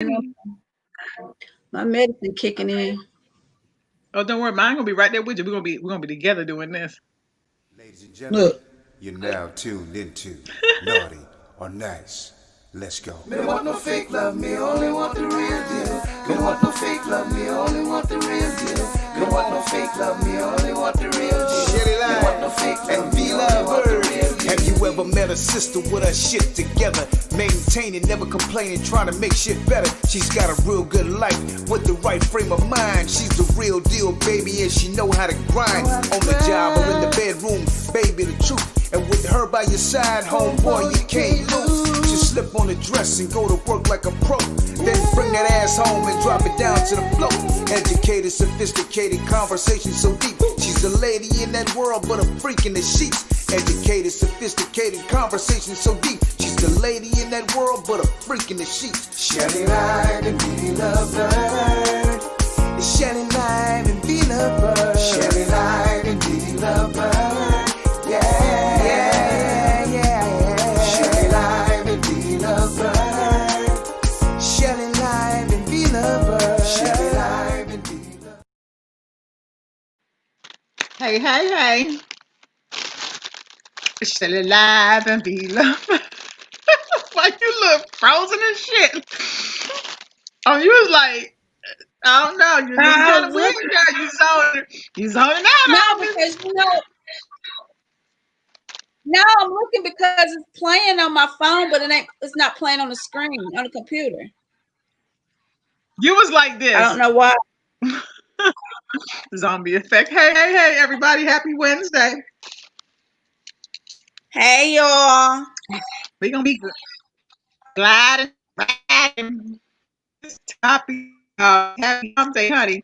My medicine kicking in. Oh, don't worry, mine gonna be right there with you. We're gonna be together doing this. Ladies and gentlemen, Look. you're now tuned into Naughty or Nice. Let's go. Me don't want no fake love, me only want the real deal. Me don't want no fake love, me only want the real deal. Me don't want no fake love, me only want the real deal. Shelly Line, me don't want no fake love, me only want the real deal. Have you ever met a sister with her shit together? Maintaining, never complaining, trying to make shit better. She's got a real good life with the right frame of mind. She's the real deal, baby, and she know how to grind. On the job or in the bedroom, baby, the truth. And with her by your side, homeboy, you can't lose. Just slip on the dress and go to work like a pro. Then bring that ass home and drop it down to the floor. Educated, sophisticated, conversation so deep. She's a lady in that world, but a freak in the sheets. Educated, sophisticated, conversation so deep. She's the lady in that world, but a freak in the sheets. Shelly Line and be lovebird. Shelly Line and be lovebird. Shelly Line and be lovebird. Yeah, yeah, yeah. Shelly Line and be lovebird. Shelly Line and be lovebird. Shelly Line and be lovebird. Hey, hey, hey. Still alive and be loved. Why you look frozen and shit? Oh, you was like, I don't know. You look kind of weird, girl. You zoning No, out on me. because no, I'm looking because it's playing on my phone, but it's not playing on the screen on the computer. You was like this. I don't know why. Zombie effect. Hey, hey, hey, everybody. Happy Wednesday. Hey, y'all. We're going to be glad and riding this topic. Happy Wednesday, honey.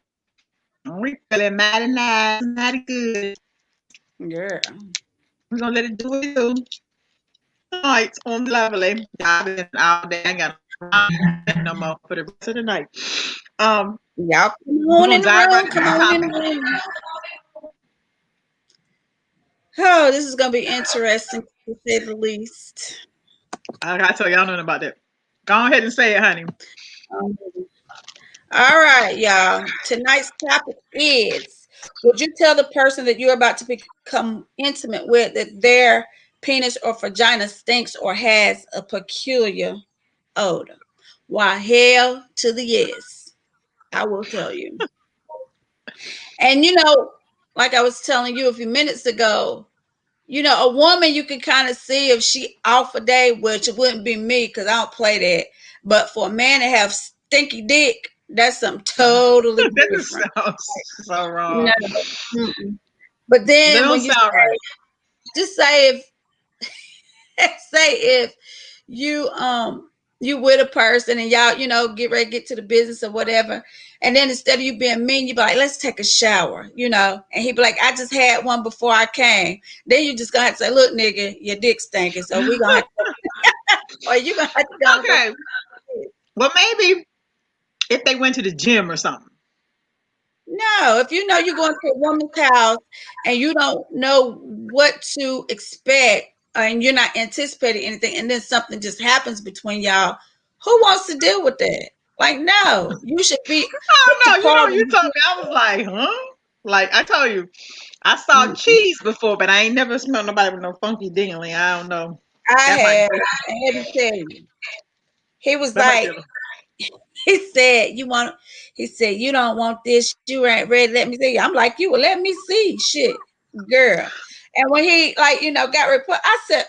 We feeling mighty nice, mighty good. Yeah. We're going to let it do what it do. Night on lovely. I've been all day. I got no more for the rest of the night. Y'all come on in the room. Come on in the room. Oh, this is gonna be interesting to say the least. I gotta tell y'all nothing about that. Go ahead and say it, honey. All right, y'all. Tonight's topic is: would you tell the person that you're about to become intimate with that their penis or vagina stinks or has a peculiar odor? Why, hell to the yes. I will tell you. And like I was telling you a few minutes ago, a woman you can kind of see if she off a day, which it wouldn't be me because I don't play that. But for a man to have stinky dick, that's something totally different. That sounds so wrong. No. But then when you sound right. Just say if you you with a person and y'all get ready to get to the business or whatever, and then instead of you being mean, you be like, let's take a shower, and he be like, I just had one before I came. Then you just gonna have to say, look, nigga, your dick stinking, so we gonna have to or you gonna have to go. Okay. Well, maybe if they went to the gym or something. No, if you're going to a woman's house and you don't know what to expect and you're not anticipating anything, and then something just happens between y'all, who wants to deal with that? Like, no, you should be. I don't know. You told me. I was like, huh? Like, I told you, I saw cheese before, but I ain't never smelled nobody with no funky dingling. I don't know. I had to tell you. He was like, he said, you don't want this. You ain't ready. Let me see. I'm like, you will let me see. Shit, girl. And when he got report, I said,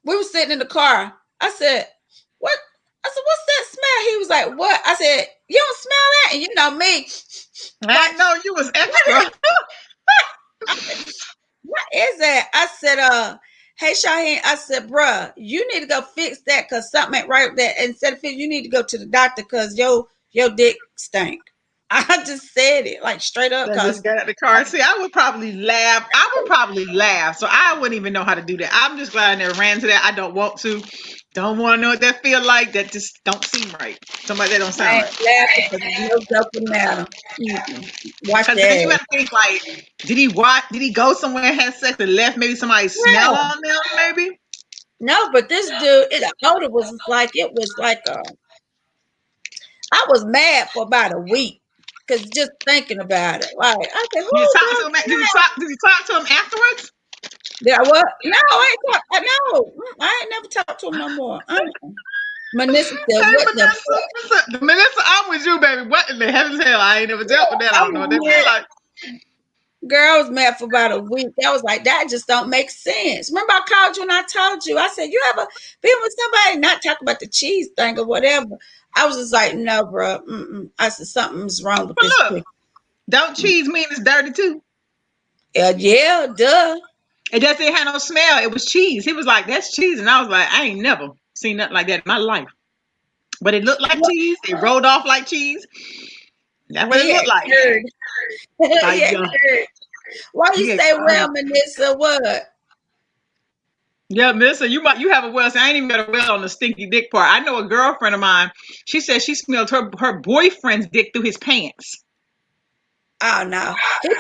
we were sitting in the car. I said, what? I said, what's that smell? He was like, what? I said, you don't smell that? And you know me. I know you was extra. What is that? I said, hey, Shaheen, I said, bruh, you need to go fix that because something ain't right with that. Instead of fix, you need to go to the doctor because your dick stink. I just said it like straight up. I just got out the car. See, I would probably laugh. So I wouldn't even know how to do that. I'm just glad I never ran to that. I don't want to. Don't want to know what that feel like. That just don't seem right. Somebody that don't sound right. No doesn't matter. Watch that. Then you gotta think like, did he go somewhere and have sex and left? Maybe somebody smell on them. Maybe. No, but this dude, the odor was like a I was mad for about a week because just thinking about it. Like I said, You who talk to does him? Did you talk to him afterwards? that? What? No, I ain't talk. No, I ain't never talked to him no more. Manissa said, Hey, "What the Melissa, I'm with you, baby. What in the heaven's hell? I ain't never dealt with that. I I don't know what that was feel mad. like. Girl, I was mad for about a week. I was like, that just don't make sense. Remember, I called you and I told you, I said, you ever been with somebody not talk about the cheese thing or whatever? I was just like, no, bro. I said, something's wrong with But this look, picture. don't cheese mean it's dirty too? Yeah, duh. It just didn't have no smell. It was cheese. He was like, that's cheese. And I was like, I ain't never seen nothing like that in my life. But it looked like What? cheese. It rolled off like cheese. That's what it He looked had like. curd. He Like, had curd. Why you he had say, curd. well, Manissa, what? Yeah, Melissa, you have a well. See, I ain't even got a well on the stinky dick part. I know a girlfriend of mine. She said she smelled her boyfriend's dick through his pants. Oh no. He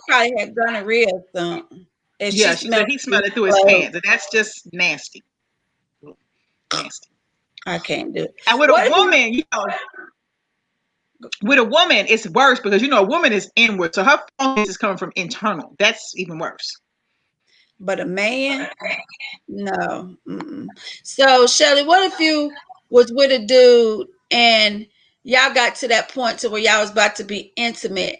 probably had gonorrhea or something. And she Yeah, she smelled said he his smelled it through his clothes. pants, and that's just nasty, nasty. I can't do it. And with a What if you woman, with a woman, it's worse because a woman is inward, so her phone is coming from internal. That's even worse. but a man? No. So, Shelly, what if you was with a dude and y'all got to that point to where y'all was about to be intimate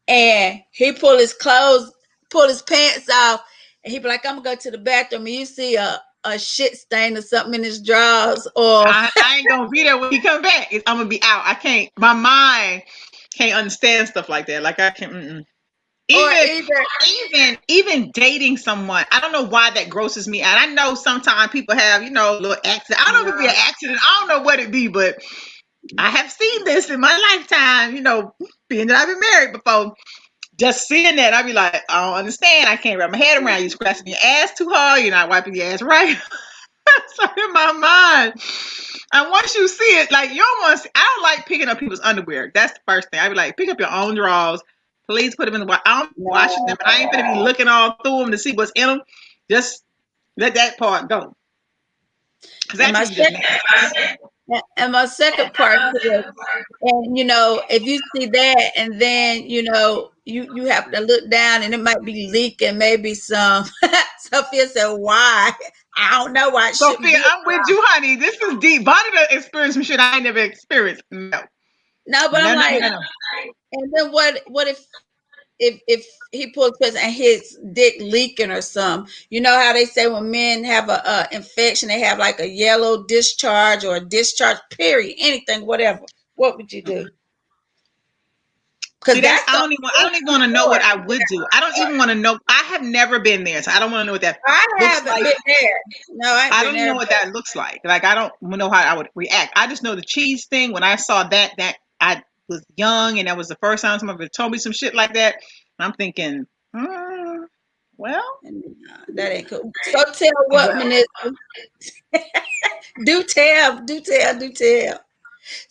and he pull his pants off, and he be like, I'm gonna go to the bathroom, and you see a shit stain or something in his drawers, or I ain't gonna be there when he come back. I'm gonna be out. I can't. My mind can't understand stuff like that. Like I can't. or Even either even dating someone, I don't know why that grosses me out. I know sometimes people have, little accident. I don't know if it be an no, accident. I don't know what it be, but I have seen this in my lifetime, being that I've been married before. Just seeing that, I'd be like, I don't understand. I can't wrap my head around you scratching your ass too hard. You're not wiping your ass right. So in my mind, and once you see it, like you don't want to see, I don't like picking up people's underwear. That's the first thing. I'd be like, pick up your own drawers. Please put them in the wash. I don't wash them. no. I ain't gonna be looking all through them to see what's in them. Just let that part go. Cause And that my shit is just second nasty. and my second part to this, and if you see that, and then you have to look down, and it might be leaking, maybe some. Sophia said, "Why? I don't know why it shouldn't Sophia, be." I'm with you, honey. This is deep. Bonnie done experienced some shit I ain't never experienced. No. No, but I'm No, no, like, no, no, no. and then what if he pulls his and his dick leaking or something? You know how they say when men have a infection, they have like a yellow discharge or a discharge. Period. Anything, whatever. What would you do? Because See, that's that's I the don't even want to know what part. I would do. I don't even want to know. I have never been there, so I don't want to know what that I looks haven't like. been there. No, I ain't I been don't even there. know what that looks like. Like I don't know how I would react. I just know the cheese thing. When I saw that I was young, and that was the first time somebody told me some shit like that. I'm thinking, well, That ain't cool. So tell what, Manissa? Do tell.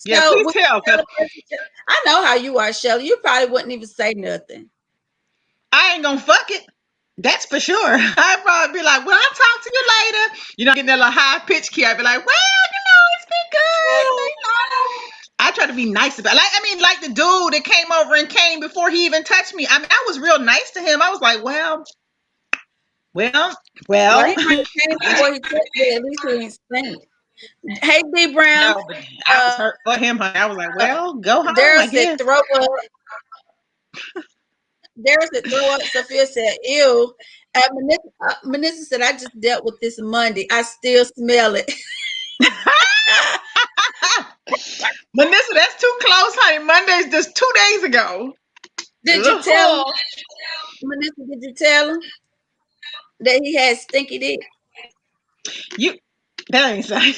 yeah. So Please would tell, you cause tell a person? I know how you are, Shelly. You probably wouldn't even say nothing. I ain't gonna fuck it. That's for sure. I'd probably be like, well, I'll talk to you later. Getting that little high pitch key. I'd be like, well, it's been good. I try to be nice about it. Like the dude that came over and came before he even touched me. I was real nice to him. I was like, well, Well, well. he might have came before he took it. At least he ain't stink. Hey, D Brown. No, but I was Uh, hurt for him, honey. I was like, well, go home, Daryl I said guess. throw up. Daryl said throw up. Sophia said ew. Manissa said I just dealt with this Monday. I still smell it. Melissa, that's too close, honey. Monday's just 2 days ago. Did you tell him, Ugh. Manissa? Did you tell him that he had stinky dick? You, that ain't sound. He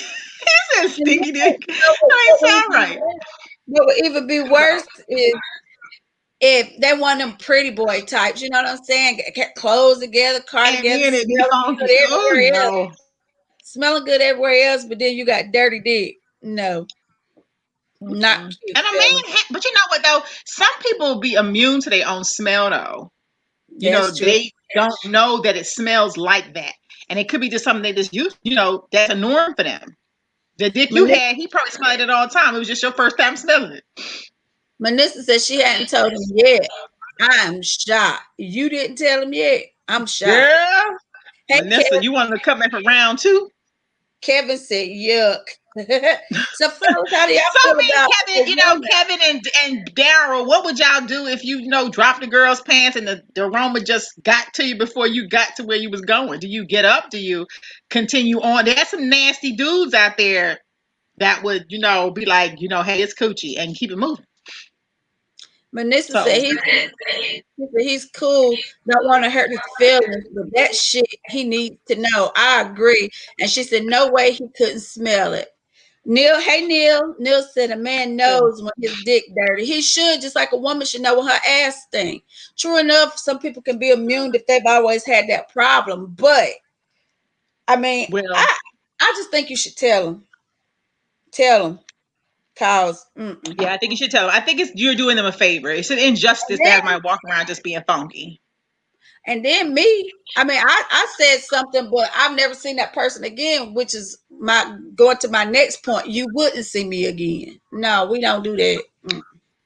said You know stinky what, dick. That ain't sound right. what would even be worse is if they one of them pretty boy types. You know what I'm saying? Get clothes together, car And together, then it be smelling funky. good Oh everywhere else. no. Smelling good everywhere else, but then you got dirty dick. No, not Mm-mm. cute, And a Shelly. man, but you know what though? Some people be immune to their own smell though. That's true. They don't know that it smells like that, and it could be just something they just use. That's a norm for them. The dick you Manissa, had, he probably smelled it all the time. It was just your first time smelling it. Manissa said she hadn't told him yet. I'm shocked. You didn't tell him yet. I'm shocked. Girl, Hey, Vanessa, you want to come in for round two? Kevin said, yuck. So, fellas, how do y'all So feel me about and Kevin, vagina? Kevin and Daryl, what would y'all do if you dropped the girl's pants and the aroma just got to you before you got to where you was going? Do you get up? Do you continue on? There's some nasty dudes out there that would, be like, hey, it's coochie and keep it moving. Manissa So, said he's cool, don't want to hurt his feelings, but that shit he needs to know. I agree. And she said, no way he couldn't smell it. Neil, hey Neil. Neil said a man knows when his dick dirty. He should, just like a woman should know when her ass stink. True enough, some people can be immune if they've always had that problem. But I mean, well, I just think you should tell him. Tell him. Cause yeah, I think you should tell them. I think you're doing them a favor. It's an injustice to have my walk around just being funky. And then me, I mean, I said something, but I've never seen that person again, which is my going to my next point. You wouldn't see me again. No, we don't do that.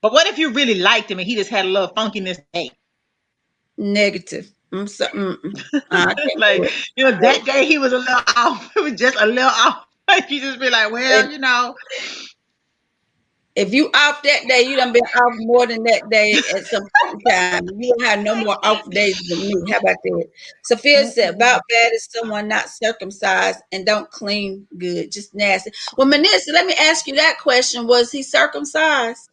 But what if you really liked him and he just had a little funkiness day? Negative. I can't do Like, it. that day he was a little off. It was just a little off. Like, you just be like, well, If you off that day, you done been off more than that day at some point in time. You don't have no more off days than me. How about that? Sophia said, about bad is someone not circumcised and don't clean good, just nasty. Well, Manissa, let me ask you that question. Was he circumcised?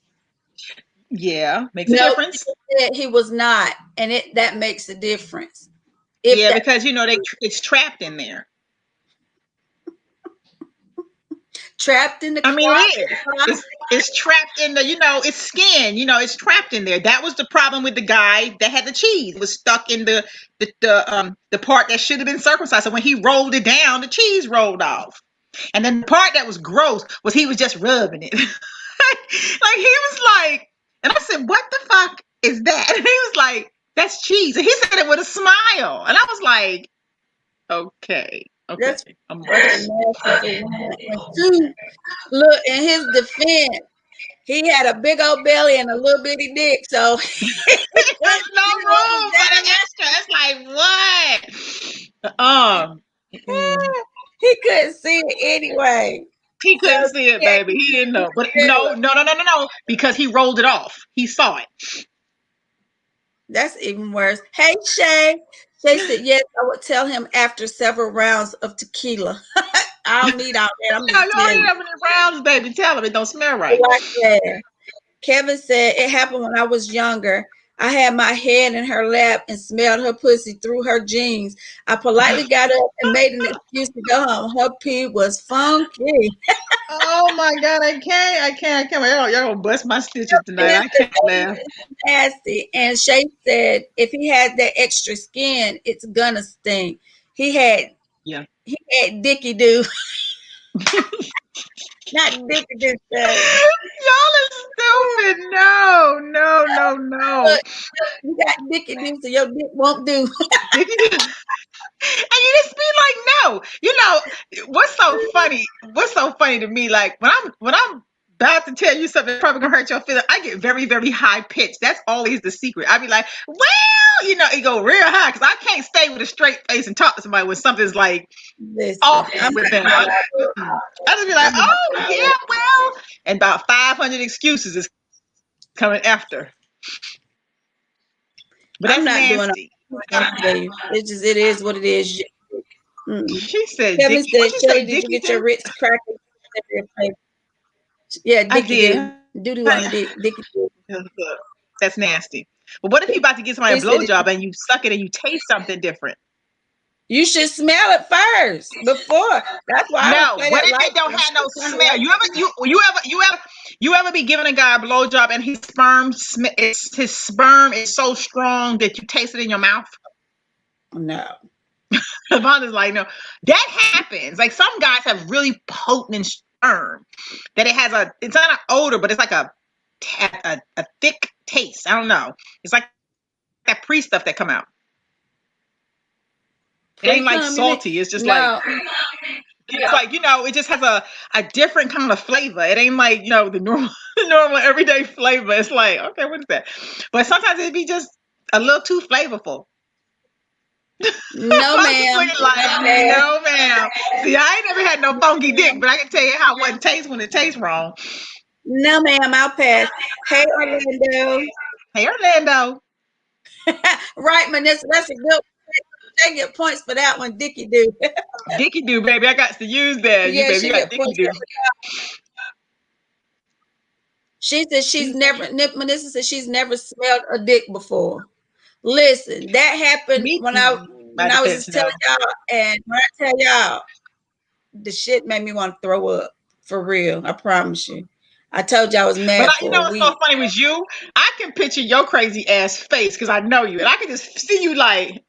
yeah, makes a No, difference. she said he was not, and that makes a difference. If Yeah, that because it's trapped in there. trapped in the I mean, closet, it is. It's trapped in the, it's skin. It's trapped in there. That was the problem with the guy that had the cheese. It was stuck in the part that should have been circumcised. So when he rolled it down, the cheese rolled off. And then the part that was gross was he was just rubbing it. Like he was like, and I said, "What the fuck is that?" And he was like, "That's cheese." And he said it with a smile, and I was like, "Okay, that's I'm fucking nasty for one. And two, look, in his defense, he had a big old belly and a little bitty dick, so There's no room for the extra." It's like, what? Mm. he couldn't see it anyway. He So couldn't see it, baby. He didn't know. But no, because he rolled it off. He saw it. that's even worse. Hey Shay. Shay said, yes, I would tell him after several rounds of tequila. I don't need all that. I'm No, just you don't telling need you. that many rounds, baby. Tell him it don't smell right. Like that. Kevin said it happened when I was younger. I had my head in her lap and smelled her pussy through her jeans. I politely got up and made an excuse to go home. Her pee was funky. Oh my God, I can't. Y'all gonna bust my stitches tonight. I can't laugh. Nasty. And Shay said if he had that extra skin, it's gonna sting. He had Yeah. he had Dicky Doo, not Dicky Doo. Y'all are stupid. No. Look, you got Dicky Doo, so your dick won't do. And you just be like, no. What's so funny? What's so funny to me? Like when I'm about to tell you something that's probably gonna hurt your feelings, I get very, very high pitched. That's always the secret. I be like, well, it go real high because I can't stay with a straight face and talk to somebody when something's like Listen, off I'm with them. not, I just be like, oh yeah, well, and about 500 excuses is coming after. But I'm that's not doing nasty. it. It is what it is. She said, Kevin Dickie. said, What you say, Shelly, did you Dickie get your do? Ritz crackers? Yeah, I Dicky did. do. Duty on Dicky do. That's nasty. But what if you about to give somebody a He said, blowjob and you suck it and you taste something different? you should smell it first before. That's why I don't No. play What that if light. it don't have no Kind of smell? You ever be giving a guy a blowjob and his sperm is so strong that you taste it in your mouth? no. Yvonne's like, no. That happens. Like some guys have really potent sperm that it's not an odor, but it's like a thick taste. I don't know. It's like that pre stuff that come out. It ain't like Pre-cum, you mean? salty. It's just like, No. it's like, it just has a different kind of flavor. It ain't like, the normal normal everyday flavor. It's like, okay, what is that? But sometimes it'd be just a little too flavorful. No, I'm just ma'am. looking like, I pass. no, ma'am. See, I ain't never had no funky dick, but I can tell you how one tastes when it tastes wrong. No, ma'am. I'll pass. Hey, Orlando. Hey, Orlando. Right, Manessa. That's a good. They get points for that one. Dickie do. Dicky do, baby. I got to use that. You, Yeah, baby, she you got get Dicky points. do. She said she's never. Manessa said she's never smelled a dick before. Listen, that happened Me when I too. when My I was defense, just telling no. y'all, and when I tell y'all, the shit made me want to throw up for real. I promise you. I told you I was But mad you for know a what's so week. funny with you? I can picture your crazy ass face because I know you, and I can just see you like,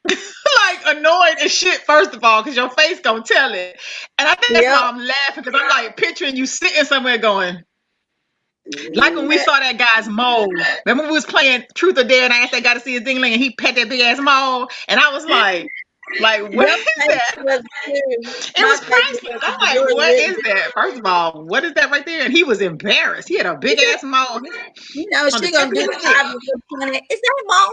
like annoyed as shit. First of all, because your face gonna tell it, and I think that's Yep. why I'm laughing because I'm like picturing you sitting somewhere going, like when we Man, saw that guy's mole. Remember we was playing Truth or Dare, and I asked that guy to see his dingling, and he pet that big ass mole, and I was like, what your is face that? was too. It My was face priceless. was I'm like, yours what is really. that? First of all, what is that right there? And he was embarrassed. He had a big ass mole You know, on the she tip gonna of do his the dick. obvious planet. Is that mom?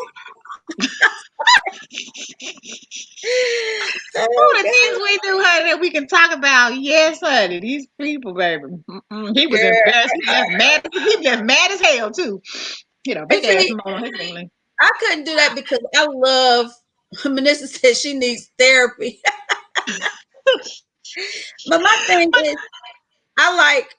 Oh, Oh the things God, we do, honey, that we can talk about. Yes, honey. These people, baby. He was girl. embarrassed. He left mad as hell too. He had a And big ass see, mole on his dingling. I couldn't do that because I love. Melissa said she needs therapy, but my thing is, I like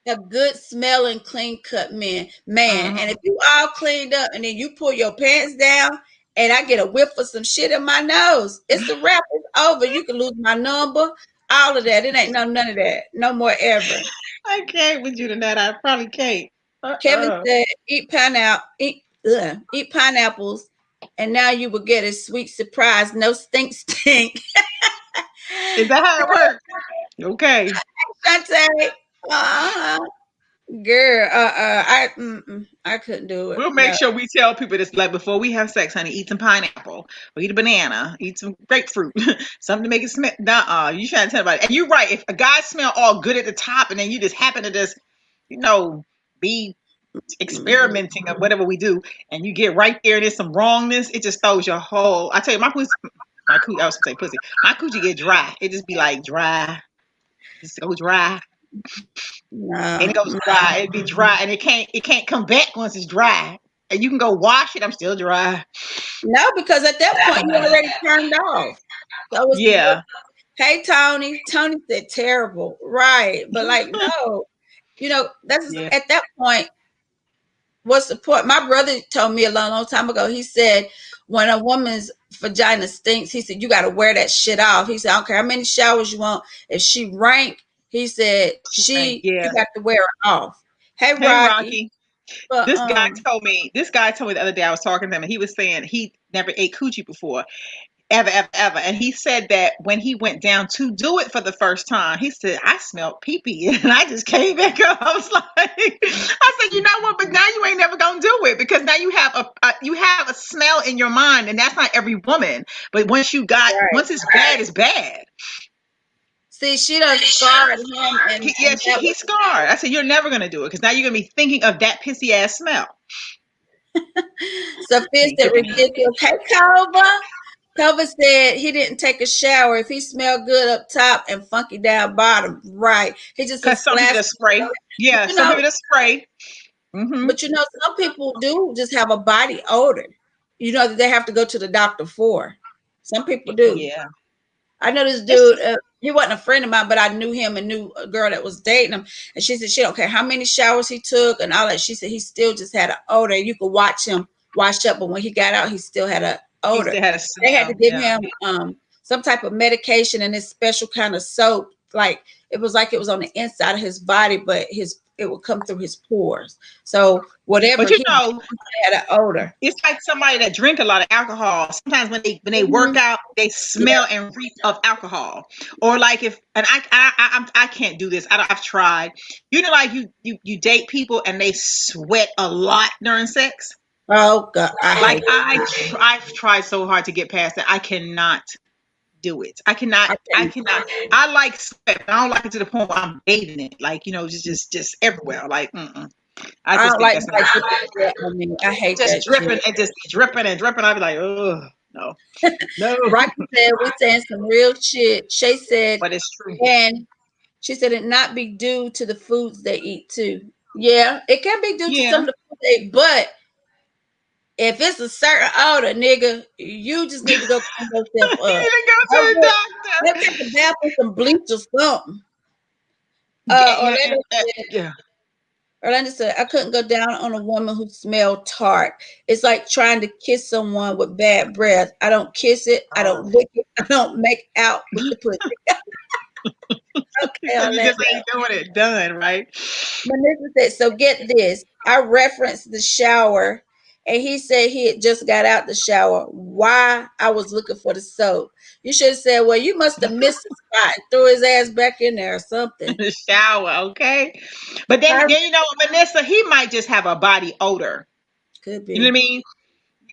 a good smelling, clean cut man. And Mhm. if you all cleaned up and then you pull your pants down and I get a whiff of some shit in my nose, it's a wrap. It's over. You can lose my number, all of that. It ain't none of that. No more ever. I can't with you tonight. I probably can't. Kevin Uh-uh. said, eat pineapples, and now you will get a sweet surprise. No stink stink. Is that how it works? Okay. Shante, uh-huh. Girl, I couldn't do it. We'll make No. sure we tell people this like before we have sex, honey, eat some pineapple or eat a banana, eat some grapefruit, something to make it smell. Nuh-uh. You trying to tell about it. And you're right. If a guy smell all good at the top and then you just happen to just, you know, be Mhm. experimenting or whatever we do, and you get right there and there's some wrongness, it just throws your whole. I tell you, my coochie, I was gonna say pussy. My coochie get dry. It just be like dry. Just go dry. And it No, goes dry. It'd be dry and it can't come back once it's dry. And you can go wash it. I'm still dry. no, because at that point you already turned off. So it's Yeah. hey Tony. Tony said terrible, right? But like no, that's Yeah. at that point. What's the point? My brother told me a long, long time ago. He said when a woman's vagina stinks, he said you got to wear that shit off. He said I don't care how many showers you want. If she rank, he said Yeah. you got to wear it off. Hey Hey Rocky, Rocky. but This guy told me the other day, I was talking to him and he was saying he never ate coochie before. Ever, ever, ever. And he said that when he went down to do it for the first time, he said, I smelled pee pee. And I just came back up. I was like, I said, you know what? But now you ain't never gonna do it because now you have a smell in your mind, and that's not every woman. But right. once it's bad, it's bad. See, she done scarred him, Yeah, and that was he's scarred. I said, you're never gonna do it because now you're gonna be thinking of that pissy ass smell. He sophisticated, took me. ridiculous. Hey, Cova. Cova said he didn't take a shower if he smelled good up top and funky down bottom. Right. He just a Because some people splash. just spray. But Yeah, some people just spray. Hmm. some people do just have a body odor. That they have to go to the doctor for. Some people do. Yeah. I know this It's dude. He wasn't a friend of mine, but I knew him and knew a girl that was dating him. And she said she don't care how many showers he took and all that. She said he still just had an odor. You could watch him wash up, but when he got out, he still had an he odor. still had a They had to smell. give Yeah. him some type of medication and this special kind of soap. Like it was on the inside of his body, but it would come through his pores. So whatever But he did, he had an odor. it's like somebody that drink a lot of alcohol. Sometimes when they work Mhm. out, they Yeah, smell and reek of alcohol. Or like if and I can't do this. I've tried. Like you date people and they sweat a lot during sex. oh God, I Like hate I've tried so hard to get past that. I cannot do it. I cannot. I Okay. cannot. I like sweat, but I don't like it to the point where I'm bathing it. Like, just everywhere. Like, I I just don't think like that's not nobody dripping sweat on me. I hate just that shit. dripping and just dripping and dripping. I'd be like, oh no, no. Rocky said we saying some real shit. Shay said, But it's true. and she said it not be due to the foods they eat too. Yeah, it can be due to some Yeah. of the food they eat, but if it's a certain odor, nigga, you just need to go clean You yourself up. need to go Go to the get, maybe doctor. take a bath with some bleach or something. Yeah, yeah, Orlando said, yeah. I couldn't go down on a woman who smelled tart. It's like trying to kiss someone with bad breath. I don't kiss it. I Oh. don't lick it. I don't make out with the pussy. Okay, Because you just Orlando. ain't doing it done, right? Melissa said, so get this. I referenced the shower, and he said he had just got out the shower. Why I was looking for the soap. You should have said, well, you must have missed the spot and threw his ass back in there or something. The shower, okay? But then, I then you know, Vanessa, he might just have a body odor. could You know what I be.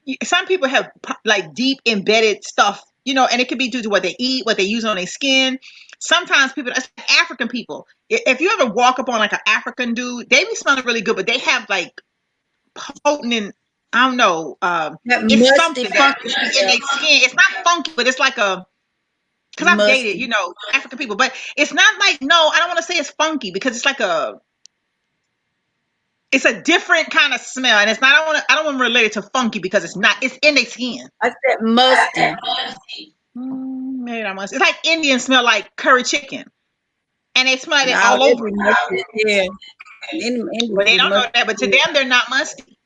mean? Some people have like deep embedded stuff, and it could be due to what they eat, what they use on their skin. Sometimes people, it's like African people. If you ever walk up on like an African dude, they be smelling really good, but they have like potent and I don't know, That it's musty, something that funky be in their smell. skin. It's not funky, but it's like because I've dated, Musty. African people, but it's not like, no, I don't want to say it's funky because it's like it's a different kind of smell, and it's not. I don't want to relate it to funky because it's not. It's in their skin. I said musty. Maybe I must. It's like Indians smell like curry chicken, and they smell it No, all they over. be musty. Yeah. Indians But they be don't know musty. that. But to them, they're not musty.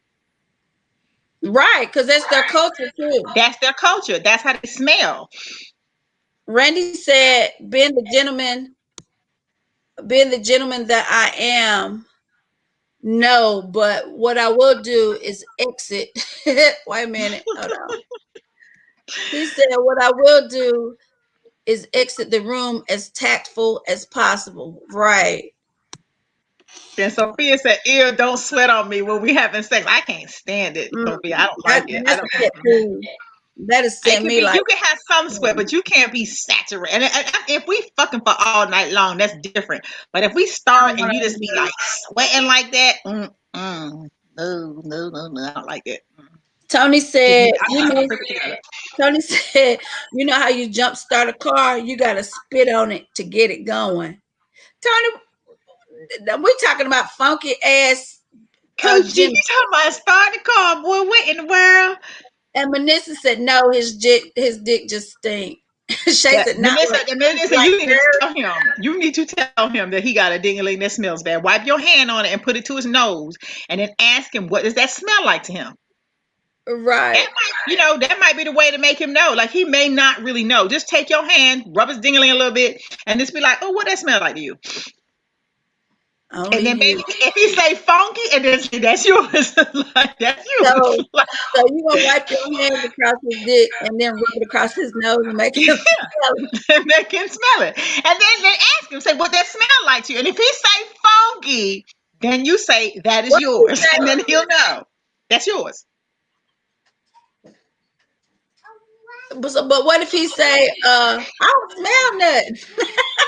Right, because that's their culture too. That's their culture. That's how they smell. Randy said, being the gentleman that I am, no, but what I will do is exit. Wait a minute. Hold on. He said, what I will do is exit the room as tactful as possible. Right. And Sophia said, "Ew, don't sweat on me when we having sex. I can't stand it, Mm, Sophia. I don't like it. I that's don't. a pet peeve. That has It sent can me be. like, You can have some sweat, mm, but you can't be saturated. And if we fucking for all night long, that's different. But if we start and you just be like sweating like that, no, no, no, no, I don't like that. Tony Get said, me. I put it together. Tony said, you know how you jump start a car? You got to spit on it to get it going. Tony, we talking about funky ass Coach G, you Jimmy. talking about starting the car, boy? What in the world? And Manissa said, no, his dick just stink. Shay That said, not Vanessa, Vanessa, like you need to very. tell him. You need to tell him that he got a ding-a-ling that smells bad. Wipe your hand on it and put it to his nose, and then ask him what does that smell like to him. Right. That might be the way to make him know. Like he may not really know. Just take your hand, rub his ding-a-ling a little bit, and just be like, "Oh, what that smell like to you?" And Only then maybe you. if he say funky, and then say that's yours, like, that's yours. So, so you gonna wipe your hands across his dick and then rub it across his nose and make him smell it. And they can smell it. And then they ask him, say, what that smell like to you? And if he say funky, then you say that is What did he yours, and then he'll know that's yours. say? But what if he say, I don't smell nothing?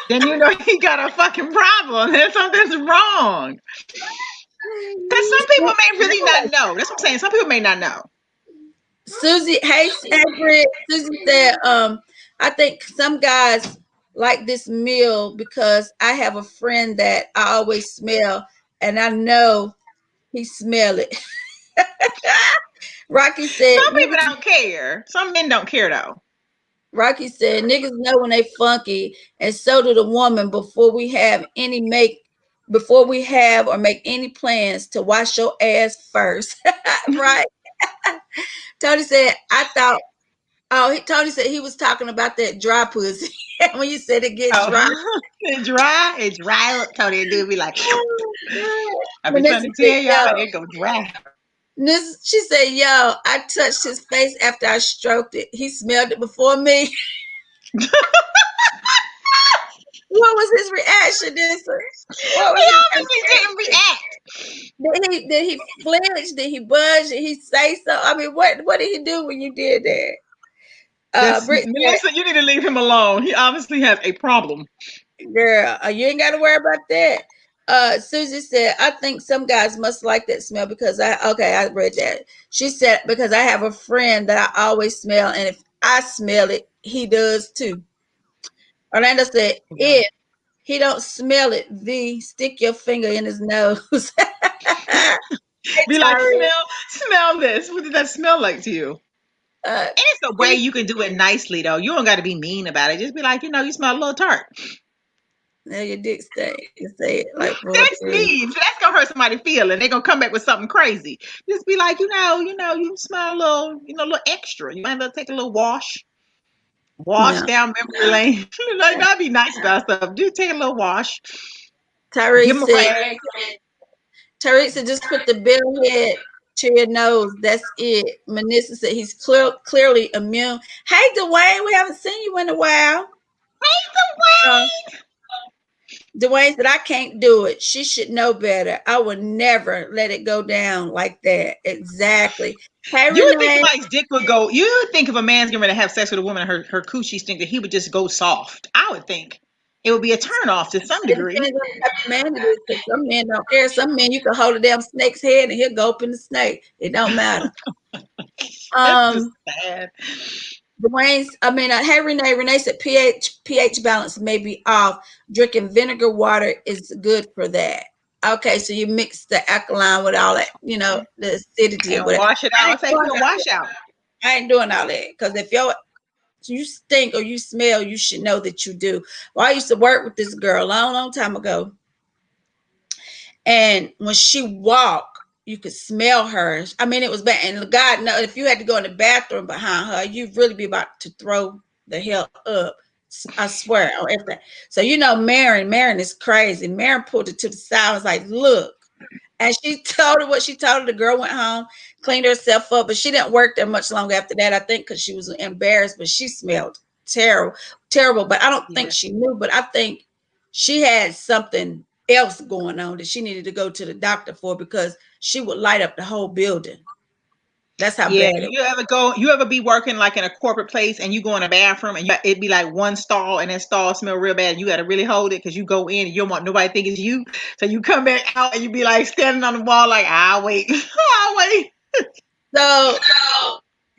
Then you know he got a fucking problem. Then something's wrong. Because some people may really not know. That's what I'm saying. Some people may not know. Susie, hey, Fred. Susie said, I think some guys like this meal because I have a friend that I always smell, and I know he smell it. Rocky said, Some people niggas. don't care. Some men don't care though. Rocky said, niggas know when they funky, and so do the woman before we have or make any plans to wash your ass first. Right. Tony said, Tony said he was talking about that dry pussy. When you said it gets dry. Oh, it's dry. It's dry up, Tony. And dude be like, I've been trying Vanessa to said, tell yo, y'all, it go dry. she said, yo, I touched his face after I stroked it. He smelled it before me. What was his reaction, Nissa? What He was his obviously didn't react. Did he flinch? Did he budge? Did he say so? I mean, what did he do when you did that? That's Britt said, Melissa. You need to leave him alone. He obviously has a problem. girl, you ain't got to worry about that. Susie said, I think some guys must like that smell because I read that. She said, because I have a friend that I always smell, and if I smell it, he does too. Orlando said, Yeah. if he don't smell it, V, stick your finger in his nose. Hey, Be like, Tyree. smell this. What did that smell like to you? Uh, And it's a way you can do it nicely, though. You don't got to be mean about it. Just be like, you smell a little tart. now your dick stink. You say it like for what That's it is. mean. So that's gonna hurt somebody's feeling. They're gonna come back with something crazy. Just be like, you smell a little, a little extra. You might as well take a little wash No. down memory lane. Like, not be nice about stuff. Do take a little wash. Tyree Give them a said, rag. Teresa, just put the bill head to your nose. That's it. Manissa said he's clearly immune. Hey, Dwayne, we haven't seen you in a while. Take the Uh, Dwayne said, I can't do it. She should know better. I would never let it go down like that. Exactly. Hey, You would think Renee. somebody's dick would go. You would think if a man's getting ready to have sex with a woman, and her coochie stink, that he would just go soft. I would think it would be a turn off to some It degree. depends on the type of man it is, because some men don't care. Some men, you can hold a damn snake's head and he'll go up in the snake. It don't matter. That's just Um, sad. Hey Renee. Renee said pH balance may be off. Drinking vinegar water is good for that. Okay, so you mix the alkaline with all that, the acidity or And whatever. wash it I out. ain't It's like doing a all wash that. out. I ain't doing all that because if you stink or you smell, you should know that you do. Well, I used to work with this girl a long, long time ago, and when she walked, you could smell her. I mean, it was bad. And God knows, if you had to go in the bathroom behind her, you'd really be about to throw the hell up. I swear on everything. So Marin is crazy. Marin pulled it to the side. I was like, look. And she told her what she told her. The girl went home, cleaned herself up, but she didn't work there much longer after that, I think, because she was embarrassed, but she smelled terrible, terrible. But I don't think Yeah. she knew, but I think she had something else going on that she needed to go to the doctor for because she would light up the whole building. That's how Yeah, bad it was. you ever be working like in a corporate place and you go in a bathroom and it'd be like one stall and that stall smell real bad and you got to really hold it because you go in and you don't want nobody to think it's you. So you come back out and you be like standing on the wall like, I'll wait. I'll wait. So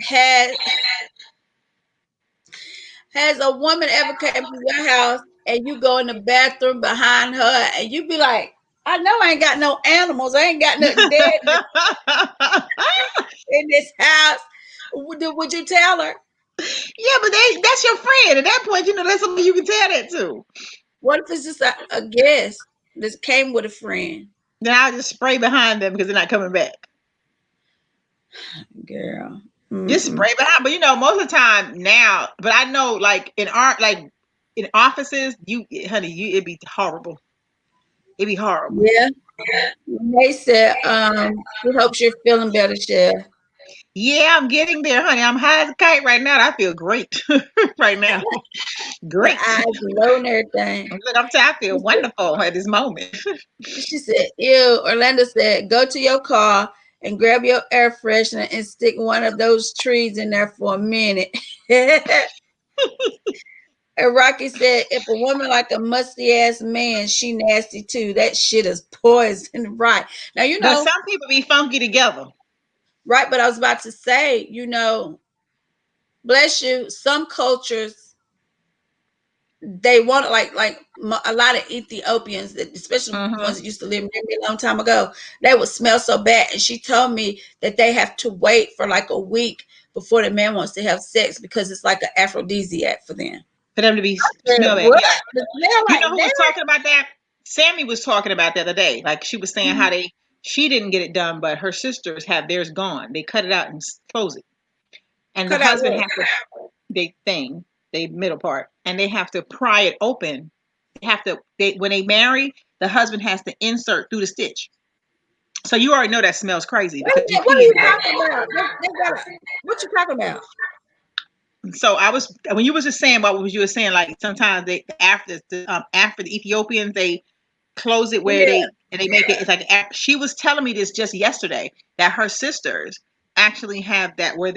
had has a woman ever came to your house and you go in the bathroom behind her and you be like, I know I ain't got no animals. I ain't got nothing dead in this house. Would you tell her? Yeah, but that's your friend. At that point, that's somebody you can tell that to. What if it's just a guest that came with a friend? Then I'll just spray behind them because they're not coming back. Girl. Just Mm-mm. spray behind. But most of the time now, but I know like in offices, it'd be horrible. It'd be horrible. Yeah. They said, she hopes you're feeling better, Chef. Yeah, I'm getting there, honey. I'm high as a kite right now. I feel great right now. Your Great. eyes low and everything. I feel wonderful at this moment. She said, ew. Orlando said, go to your car and grab your air freshener and stick one of those trees in there for a minute. And Rocky said, if a woman like a musty ass man, she nasty too. That shit is poison. Right. Now, But some people be funky together. right, but I was about to say, bless you, some cultures they want a lot of Ethiopians, that especially Hmm. ones that used to live near me a long time ago, they would smell so bad. And she told me that they have to wait for like a week before the man wants to have sex because it's like an aphrodisiac for them. For them to be Yeah, smell that. what? Yeah. The smell You know like who was that? talking about that? Sammy was talking about the other day. Like she was saying how she didn't get it done, but her sisters have theirs gone. They cut it out and close it. And the Cut out husband what? has to they middle part, and they have to pry it open. When they marry, the husband has to insert through the stitch. So you already know that smells crazy What, because you what are peeing you together. talking about? What you talking about? So I was when you was just saying what was you were saying, like sometimes they after the Ethiopians they close it where Yeah. they make it. It's like she was telling me this just yesterday that her sisters actually have that where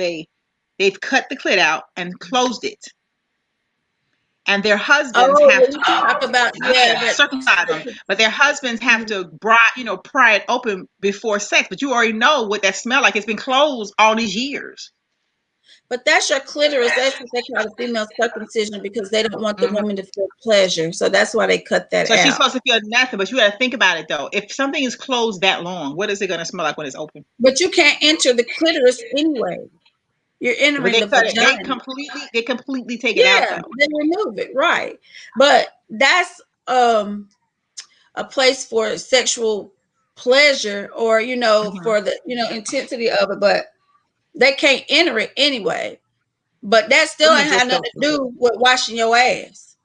they've cut the clit out and closed it, and their husbands Oh, have when to you talk about that. circumcise them, but their husbands have to pry it open before sex. But you already know what that smell like. It's been closed all these years. But that's your clitoris. That's what they call the female circumcision because they don't want the Mhm. woman to feel pleasure. So that's why they cut that So she's out. supposed to feel nothing, but you got to think about it though. If something is closed that long, what is it going to smell like when it's open? But you can't enter the clitoris anyway. You're But entering they the cut it. vagina. They completely take it out Yeah, though. they remove it, right. But that's a place for sexual pleasure or Mhm. for the intensity of it, but they can't enter it anyway. But that still Women ain't had just nothing don't to do it. do with washing your ass.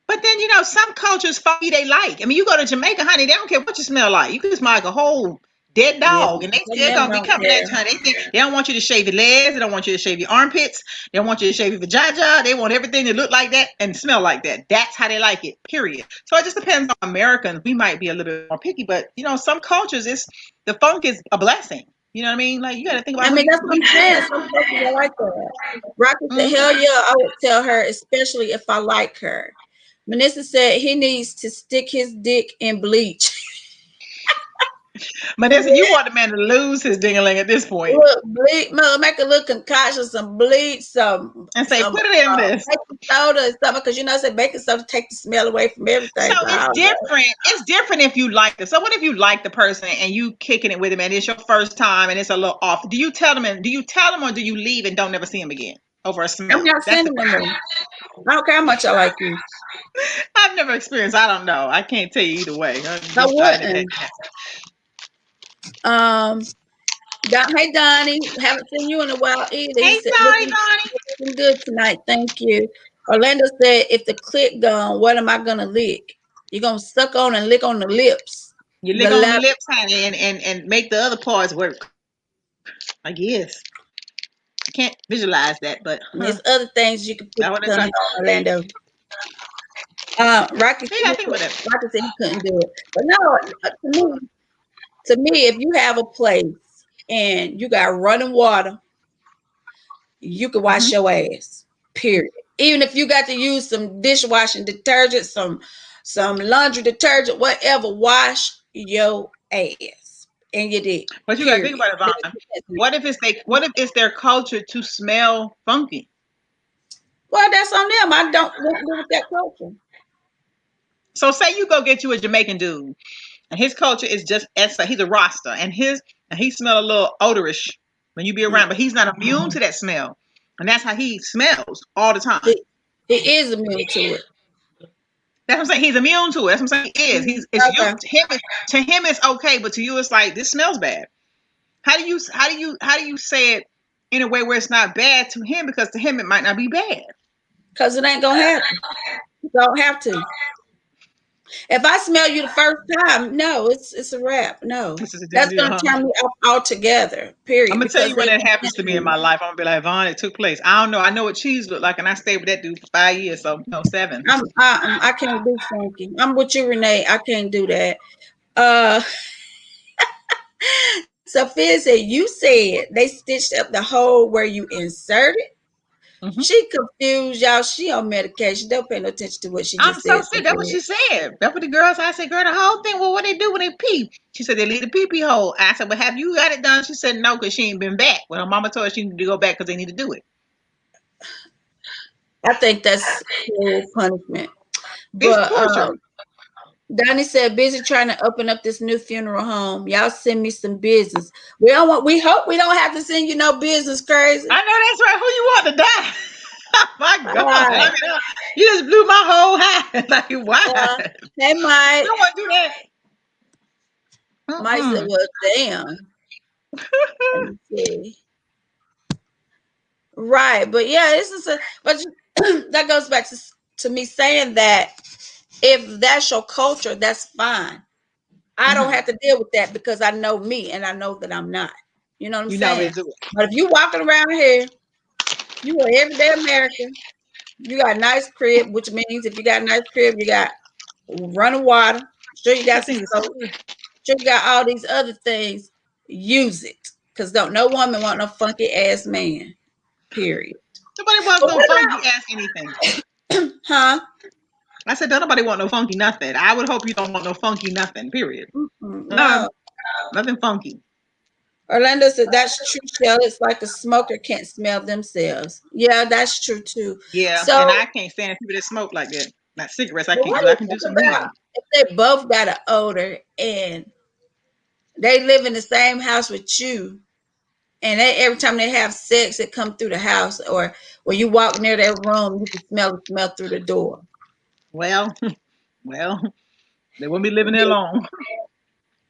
But then some cultures funky they like. I mean, you go to Jamaica, honey, they don't care what you smell like. You can smell like a whole dead Yeah, dog, and they some still men gonna be don't coming at care. you, honey. They don't want you to shave your legs. They don't want you to shave your armpits. They don't want you to shave your vagina. They want everything to look like that and smell like that. That's how they like it. Period. So it just depends on Americans. We might be a little bit more picky, but some cultures, it's the funk is a blessing. You know what I mean? Like you got to think I about mean, that's what I'm saying. Some places are like that. Rocky said, Mhm. hell yeah, I would tell her, especially if I like her. Manissa said he needs to stick his dick in bleach. But listen, you want the man to lose his dingaling at this point Look, bleach, make a little concoction, some bleach, and say, put it in this. baking soda and stuff, because say baking soda take the smell away from So everything. So it's I don't know. different. It's different if you like them. So what if you like the person and you kicking it with them and it's your first time and it's a little off? Do you tell them or do you leave and don't never see them again over a I'm smell? not That's the sending them question. more. I don't care how much I like you. I've never experienced. I don't know. I can't tell you either way. I I never had wouldn't. Um, hey Donnie, haven't seen you in a while either. He Hey, said sorry, looking good tonight. Thank you. Orlando said, if the clit gone, what am I gonna lick? You're gonna suck on and lick on the lips. you The lick on the left. lips, honey, and make the other parts work. I guess I can't visualize that, but There's other things you can put that what your it's tongue like. on, Orlando. Rocky Yeah, I think about that. Rocky said he couldn't do it. But no, to me, if you have a place and you got running water, you can wash Hmm. your ass. Period. Even if you got to use some dishwashing detergent, some laundry detergent, whatever, wash your ass and your dick. But you got to think Period. about it, Vonna. What if it's their culture to smell funky? Well, that's on them. I don't want to do with that culture. So say you go get you a Jamaican dude, and his culture is just he's a Rasta, and he smell a little odorish when you be around, but he's not immune to that smell, and that's how he smells all the time. He is immune to it. That's what I'm saying. He's immune to it. That's what I'm saying. He is. He's it's you Okay. to him it's okay, but to you it's like this smells bad. How do you say it in a way where it's not bad to him because to him it might not be bad. Because it ain't going to happen. You don't have to. If I smell you the first time, no, it's a wrap. No, This is a done that's deal, gonna huh? turn me off altogether. I'm Period. gonna tell Because you when they that ain't happens to me in me. my life. I'm gonna be like, Vaughn, it took place. I don't know. I know what cheese looked like, and I stayed with that dude for 5 years, so no 7. I can't do funky. I'm with you, Renee. I can't do that. Uh, Sophia said you said they stitched up the hole where you inserted. Mm-hmm. She confused y'all. She on medication. Don't pay no attention to what she I'm just so said, sick. That's what Sophia. she said. That's what the girl said. I said, girl, the whole thing. Well, what they do when they pee? She said they leave the pee pee hole. I said, well, have you got it done? She said no, because she ain't been back. Well, her mama told her she needed to go back because they need to do it. I think that's cruel punishment. It's But torture. Donnie said, busy trying to open up this new funeral home. Y'all send me some business. We hope we don't have to send you no business, crazy. I know that's right. Who you want to die? Oh my All God. I right. mean, you just blew my whole high. Like, why? Hey, I Mike. don't want to do that. Mike said, Mm-mm. well, damn. Let me see. Right. But yeah, but that goes back to me saying that if that's your culture, that's fine. I don't Mm-hmm. have to deal with that because I know me and I know that I'm not. You know what I'm You not ready saying? to do it. But if you walking around here, you are everyday American. You got a nice crib, which means if you got a nice crib, you got running water. Sure, you got That some thing is so soap. good. Sure, you got all these other things. Use it, cause don't no woman want no funky ass man. Period. Nobody wants But no what funky ass anything. about, huh? I said, don't nobody want no funky nothing. I would hope you don't want no funky nothing, period. No. Nothing funky. Orlando said that's true, Shell. It's like a smoker can't smell themselves. Yeah, that's true too. Yeah, So, and I can't stand people that smoke like that. Not cigarettes, I but can't what do. do I you can do think some about weed. if they both got an odor and they live in the same house with you, and every time they have sex, it come through the house, or when you walk near their room, you can smell the smell through the door. Well, well, they won't be living there long.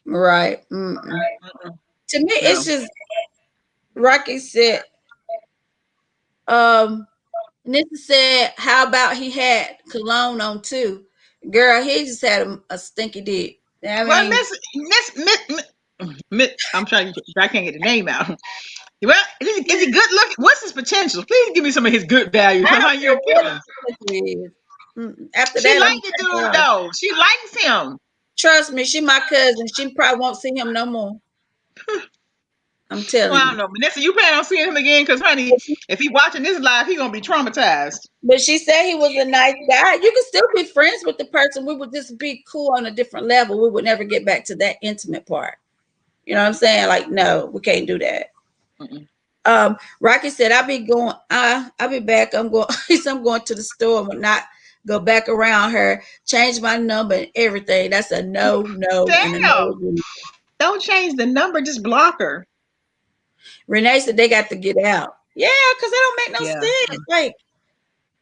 Right. Mm-mm. Mm-mm. To me, No. it's just Rocky said. Um, Nissa said, "How about he had cologne on too?" Girl, he just had a stinky dick. I Well, mean, I'm trying to, I can't get the name out. Well, is he good looking? What's his potential? Please give me some of his good values. I So how don't you care what feeling? his is. After She that, I'm liked the taking dude her. though. She likes him. Trust me, she my cousin. She probably won't see him no more. I'm Well, telling I don't you. know. Vanessa, you plan on seeing him again? Because, honey, if he watching this live, he going to be traumatized. But she said he was a nice guy. You can still be friends with the person. We would just be cool on a different level. We would never get back to that intimate part. You know what I'm saying? Like, no, we can't do that. Mm-mm. Rocky said, "I'll be going. I'll be back. I'm going. I'm going to the store, but not go back around her. Change my number and everything. That's a no, no, and a no Damn. again." Don't change the number. Just block her. Renee said they got to get out. Yeah, because they don't make no Yeah. sense. Like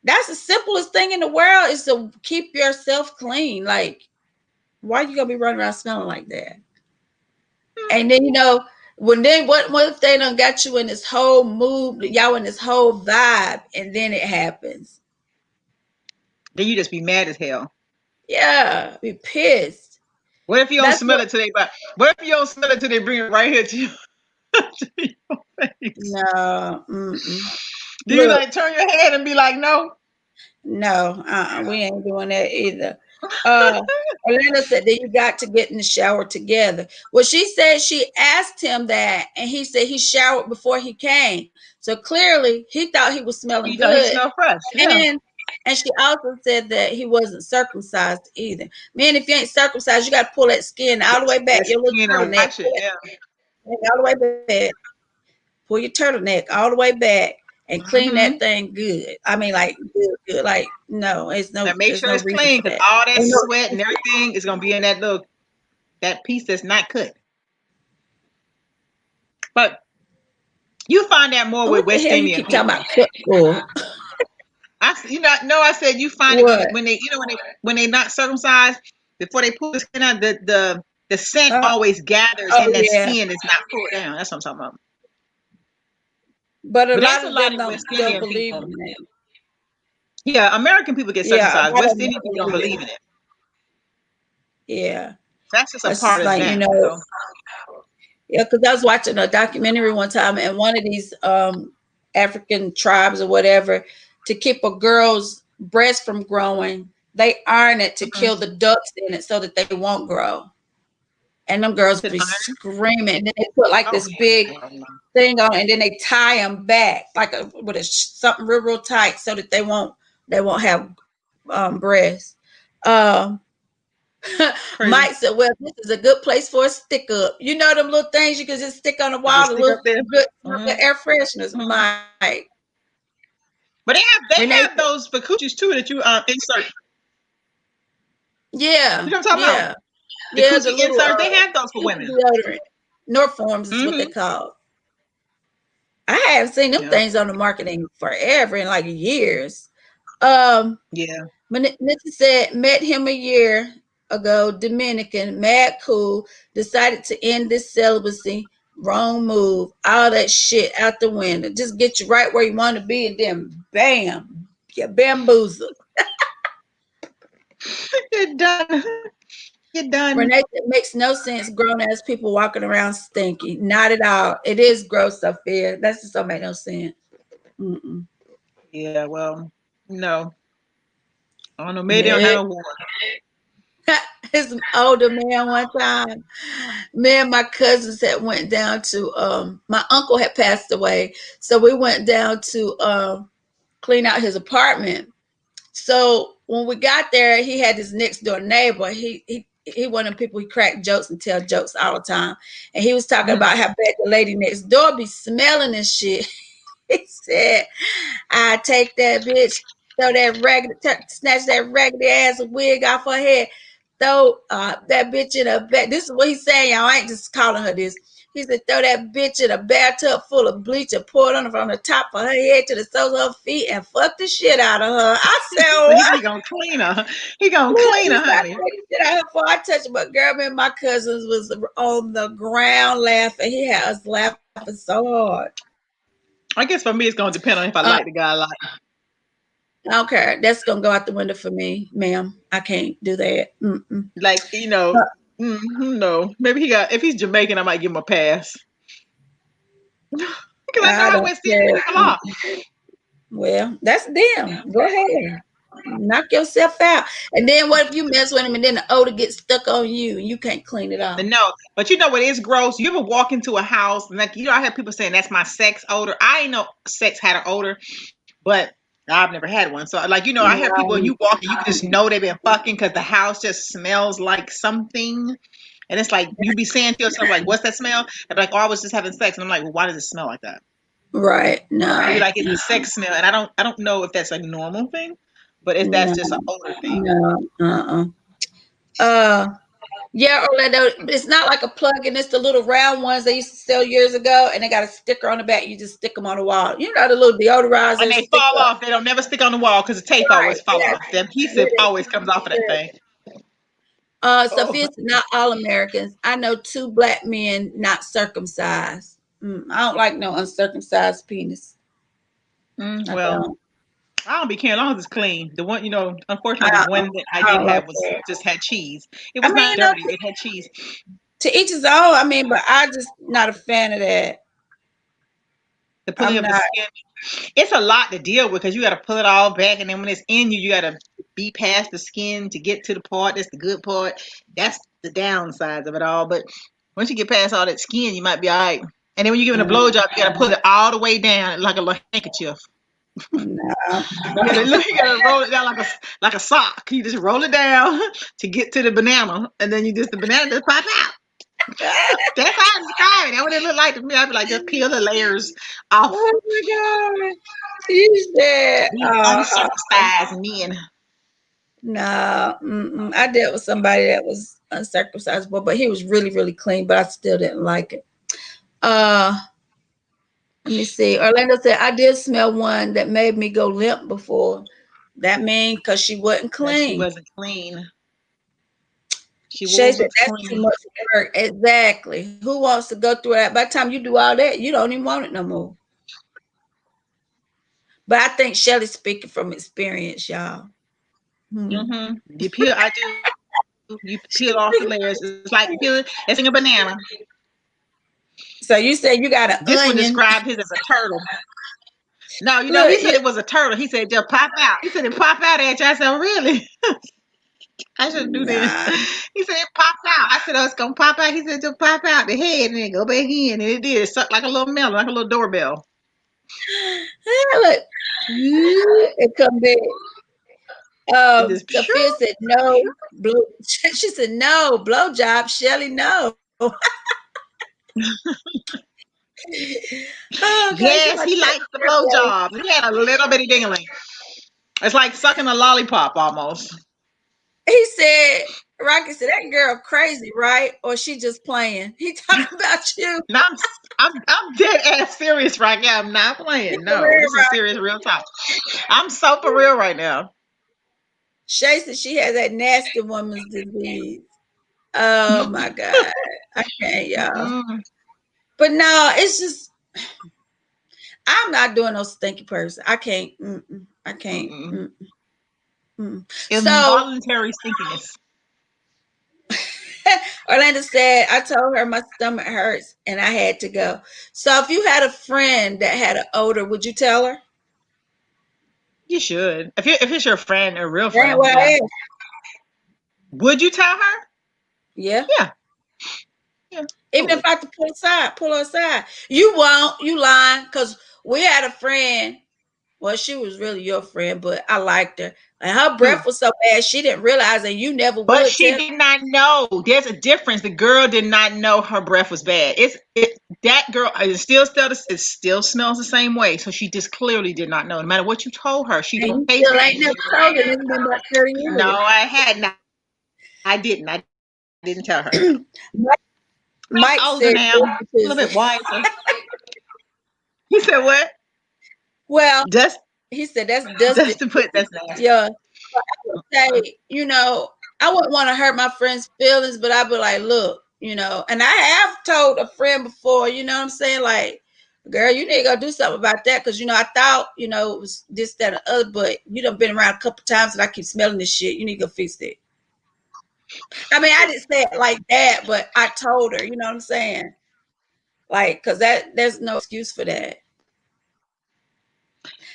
that's the simplest thing in the world is to keep yourself clean. Like, why you gonna be running around smelling like that? And then when then what if they done got you in this whole mood, y'all in this whole vibe, and then it happens? Then you just be mad as hell. Yeah, be pissed. What if you don't That's smell what. it today? But what if you don't smell it till they bring it right here to you? To your face? No, mm-mm. Do you Look, like turn your head and be like, no? no, we ain't doing that either. Uh, Elena said that you got to get in the shower together. Well, she said she asked him that, and he said he showered before he came. So clearly, he thought he was smelling You thought he good, smelled fresh. Yeah. and she also said that he wasn't circumcised either. Man, if you ain't circumcised, you got to pull that skin all the way back. That Your little skin and turtleneck, wash it. Yeah. all the way back. Pull your turtleneck all the way back and clean Mm-hmm. that thing good. I mean, like good, good. Like no, And make there's sure no it's reason clean for because that. all that Ain't sweat no, and everything is gonna be in that piece that's not cut. But you find that more with what the West hell you Indian keep talking people. about cook for? I said you find it What? when they not circumcised before they pull the skin out. The scent Uh, always gathers oh and that yeah, skin is not pulled down. That's what I'm talking about. but a But that's lot a of lot them of West don't Indian believe people. in that. Yeah, American people get Yeah, a circumcised. lot of West them Indian don't people don't believe in believe in it. it. Yeah, That's just a that's part just of like them. yeah. Because I was watching a documentary one time, and one of these African tribes or whatever, to keep a girl's breast from growing, they iron it to Mhm. kill the ducts in it so that they won't grow. And them girls Put be iron. screaming. And then they put like Oh this big yeah. thing on, and then they tie them back like with something real tight so that they won't have breasts. Um, Crazy. Mike said, "Well, this is a good place for a stick up. You know them little things you can just stick on the You wall, just the stick little up there. good Hmm. air fresheners." Hmm. Mike, But they Renee, have those for coochies too that you insert. You yeah, know what I'm talking about? yeah, The yeah, the coochie little inserts. They have those for coochie women. deodorant, Norforms is what they Hmm. call. I haven't seen them Yeah. things on the market in forever, in like years. Um, Yeah. Nancy said, met him a year ago, Dominican, mad cool, decided to end this celibacy. Wrong move. All that shit out the window. Just get you right where you want to be, and then bam, you bamboozled. You're done. You're done. Renee, it makes no sense grown ass people walking around stinky. Not at all. It is gross, Sophia. That just don't make no sense. Mm-mm. Yeah. Well, no. I don't know. Maybe they don't have Nick. no water. this older man one time. Me and my cousins had went down to my uncle had passed away. So we went down to clean out his apartment. So when we got there, he had his next door neighbor. He one of the people he cracked jokes and tell jokes all the time. And he was talking Mhm. about how bad the lady next door be smelling and shit. He said, I take that bitch, throw that raggedy, snatch that raggedy ass wig off her head, throw that bitch in a bed. This is what he's saying, y'all. I ain't just calling her this. He said, throw that bitch in a bathtub full of bleach and pour it on her from the top of her head to the soles of her feet and fuck the shit out of her. I said, So what? he gonna clean her. He gonna Look, clean he her, said, I honey. take the shit out of her before I touch it. But girl, me and my cousins was on the ground laughing. He had us laughing so hard. I guess for me, it's gonna depend on if I Uh, like the guy. Like, I don't care. That's gonna go out the window for me, ma'am. I can't do that. Mm-mm. like no. Maybe he got. If he's Jamaican, I might give him a pass. Because I know I how don't West Indian care. people are. Well, that's them. Go ahead. Knock yourself out. And then what if you mess with him and then the odor gets stuck on you and you can't clean it off? No, but you know what is gross? You ever walk into a house and like I have people saying that's my sex odor. I ain't know sex had an odor, but I've never had one. So like I hear people No. you walk and you can just know they've been fucking because the house just smells like something. And it's like you be saying to yourself like, "What's that smell?" And like, "Oh, I was just having sex." And I'm like, "Well, why does it smell like that?" Right. They be No. like, "It's a sex smell," and I don't know if that's a normal thing, but if that's No. just an odor thing. No. Uh yeah, Orlando. It's not like a plug-in. It's the little round ones they used to sell years ago, and they got a sticker on the back. You just stick them on the wall. You know the little When deodorizers they stick fall up. off, they don't never stick on the wall because the tape Right. always fall Yeah. off. The Yeah, adhesive always comes off of that yeah. thing. Sophia Oh, said, not all Americans. I know two black men not circumcised. I don't like no uncircumcised penis. I well, don't. I don't be caring as long as it's clean. The one, unfortunately, the I one don't, that I I did don't like have was that. just had cheese. It I was mean, not dirty. It had cheese. to each his own. I mean, but I just not a fan of that. The pulling I'm of the not. skin. It's a lot to deal with because you got to pull it all back, and then when it's in you, you got to be past the skin to get to the part that's the good part. That's the downsides of it all. But once you get past all that skin, you might be all right. And then when you're giving a blowjob, you got to pull it all the way down like a little handkerchief. No. You gotta roll it down like a sock. You just roll it down to get to the banana, and then the banana just pop out. That's how I describe it. That's what it look like to me. I'd be like, just peel the layers off Oh my god. You said, these uncircumcised men. no. I dealt with somebody that was uncircumcised, but he was really, really clean, but I still didn't like it. Uh, Let me see. Orlando said, I did smell one that made me go limp before. That mean because she wasn't That she clean. wasn't clean. She Shay said, wasn't that's too clean. much work. Exactly. Who wants to go through that? By the time you do all that, you don't even want it no more. But I think Shelly's speaking from experience, y'all. Hmm. You peel. I do. You peel off the layers. It's like it's in a banana. So you said you got an This one onion. described his as a turtle. No, he Look, said it was a turtle. He said just pop out. He said it pop out at you. I said, really? I should do this. nah. He said it popped out. I said, oh, it's gonna pop out. He said just pop out the head and then go back in. And it did. It sucked like a little melon, like a little doorbell. Look. It come back. It just pshoo. Sophia said no. Blow. She said no. Blowjob. Shelly, no. Oh gosh, you Yes, my he likes the blowjobs. He had a little bitty dingling. It's like sucking a lollipop almost. he said, Rocky said, that girl crazy, right? Or she just playing. He talking about you. And I'm dead ass serious right now. I'm not He playing. for No, real, this is serious real talk. I'm so for real right now. Shay said she has that nasty woman's disease. Oh my God. I can't, y'all. Mm-mm, But no, it's just I'm not doing no stinky person. I can't. I can't. mm-mm. So Involuntary stinkiness. Orlando said, I told her my stomach hurts and I had to go. So if you had a friend that had an odor, would you tell her? You should. If it's your friend, a real Damn, friend, well, yeah. I Would you tell her? Yeah. Yeah, yeah, I Even if would. I have to pull her aside. You won't. You lying. Because we had a friend. Well, she was really your friend, but I liked her. And her breath Who? was so bad, she didn't realize, and you never But would she tell. did not know. There's a difference. The girl did not know her breath was bad. That girl. It still smells the same way. So she just clearly did not know. No matter what you told her, she And didn't you taste still it. ain't never told her. It's been about 30 No, years. I hadn't. I didn't. I didn't tell her. No. Mike, I'm Mike older said now. dusty A little pussy. bit wiser. He said what? Well, Dust, he said that's dusty. dust to put. That's nasty. Yeah. But I would say, I wouldn't want to hurt my friend's feelings, but I'd be like, look, and I have told a friend before, you know what I'm saying? Like, girl, you need to go do something about that because, I thought, it was this, that, and the other, but you done been around a couple times and I keep smelling this shit. You need to go fix it. I mean, I didn't say it like that, but I told her, you know what I'm saying? Like, because there's no excuse for that.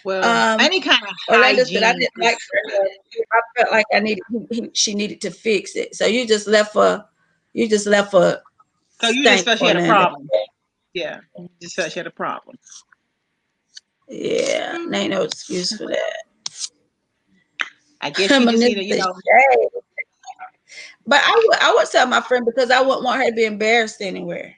Well, Um, any kind of Orlando said I hygiene didn't like is. her. I felt like she needed to fix it. So you just left her So you just stank, felt she had a Orlando. problem. Yeah, you just felt she had a problem. Yeah, there ain't no excuse for that. I guess she just Manipulative either, shade. But I would tell my friend because I wouldn't want her to be embarrassed anywhere.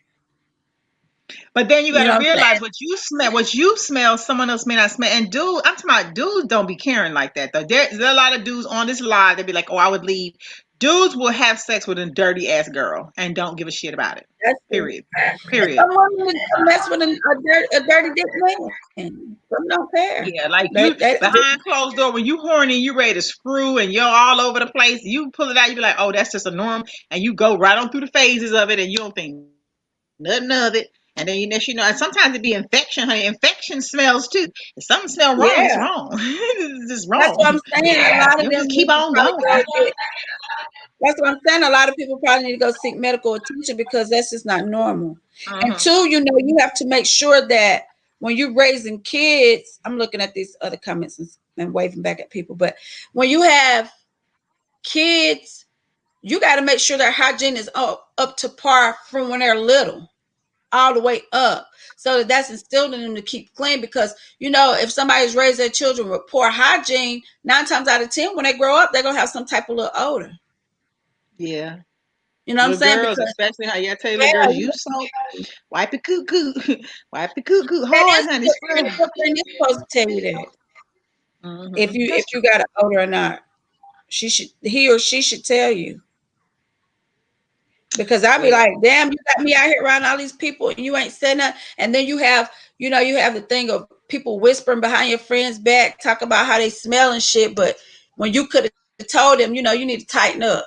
But then you got You to know what I'm saying? realize what you smell, someone else may not smell. And I'm talking about dudes don't be caring like that though. There's a lot of dudes on this live. They be like, "Oh, I would leave." Dudes will have sex with a dirty ass girl and don't give a shit about it. That's true. Period. And Period. some women mess with a dirty dick man. Some don't care. Yeah, like They you they behind closed door when you horny, you ready to screw and you're all over the place. You pull it out, you be like, "Oh, that's just a norm," and you go right on through the phases of it, and you don't think nothing of it. And then and sometimes it be infection, honey. Infection smells too. If something smells wrong, it's yeah. wrong. It's just That's what wrong. I'm saying. A lot of You them just keep need to on probably going. go get. That's what I'm saying. A lot of people probably need to go seek medical attention because that's just not normal. And Uh-huh. two, you have to make sure that when you're raising kids, I'm looking at these other comments and waving back at people, but when you have kids, you got to make sure their hygiene is up to par from when they're little, all the way up. So that's instilled in them to keep clean because, if somebody's raised their children with poor hygiene, 9 times out of 10, when they grow up, they're going to have some type of little odor. Yeah. You know what I'm Little saying? girls, Because, especially how you tell your little yeah, girls, you soap, wipe your coo. Wipe your coo that hard, is honey. what Spread. your friend is supposed to tell you that. If you That's if you true. got an odor or not, he or she should tell you. Because I'd be Well, like, damn, you got me out here around all these people and you ain't saying nothing. And then you have the thing of people whispering behind your friend's back, talk about how they smell and shit. But when you could have told them, you need to tighten up.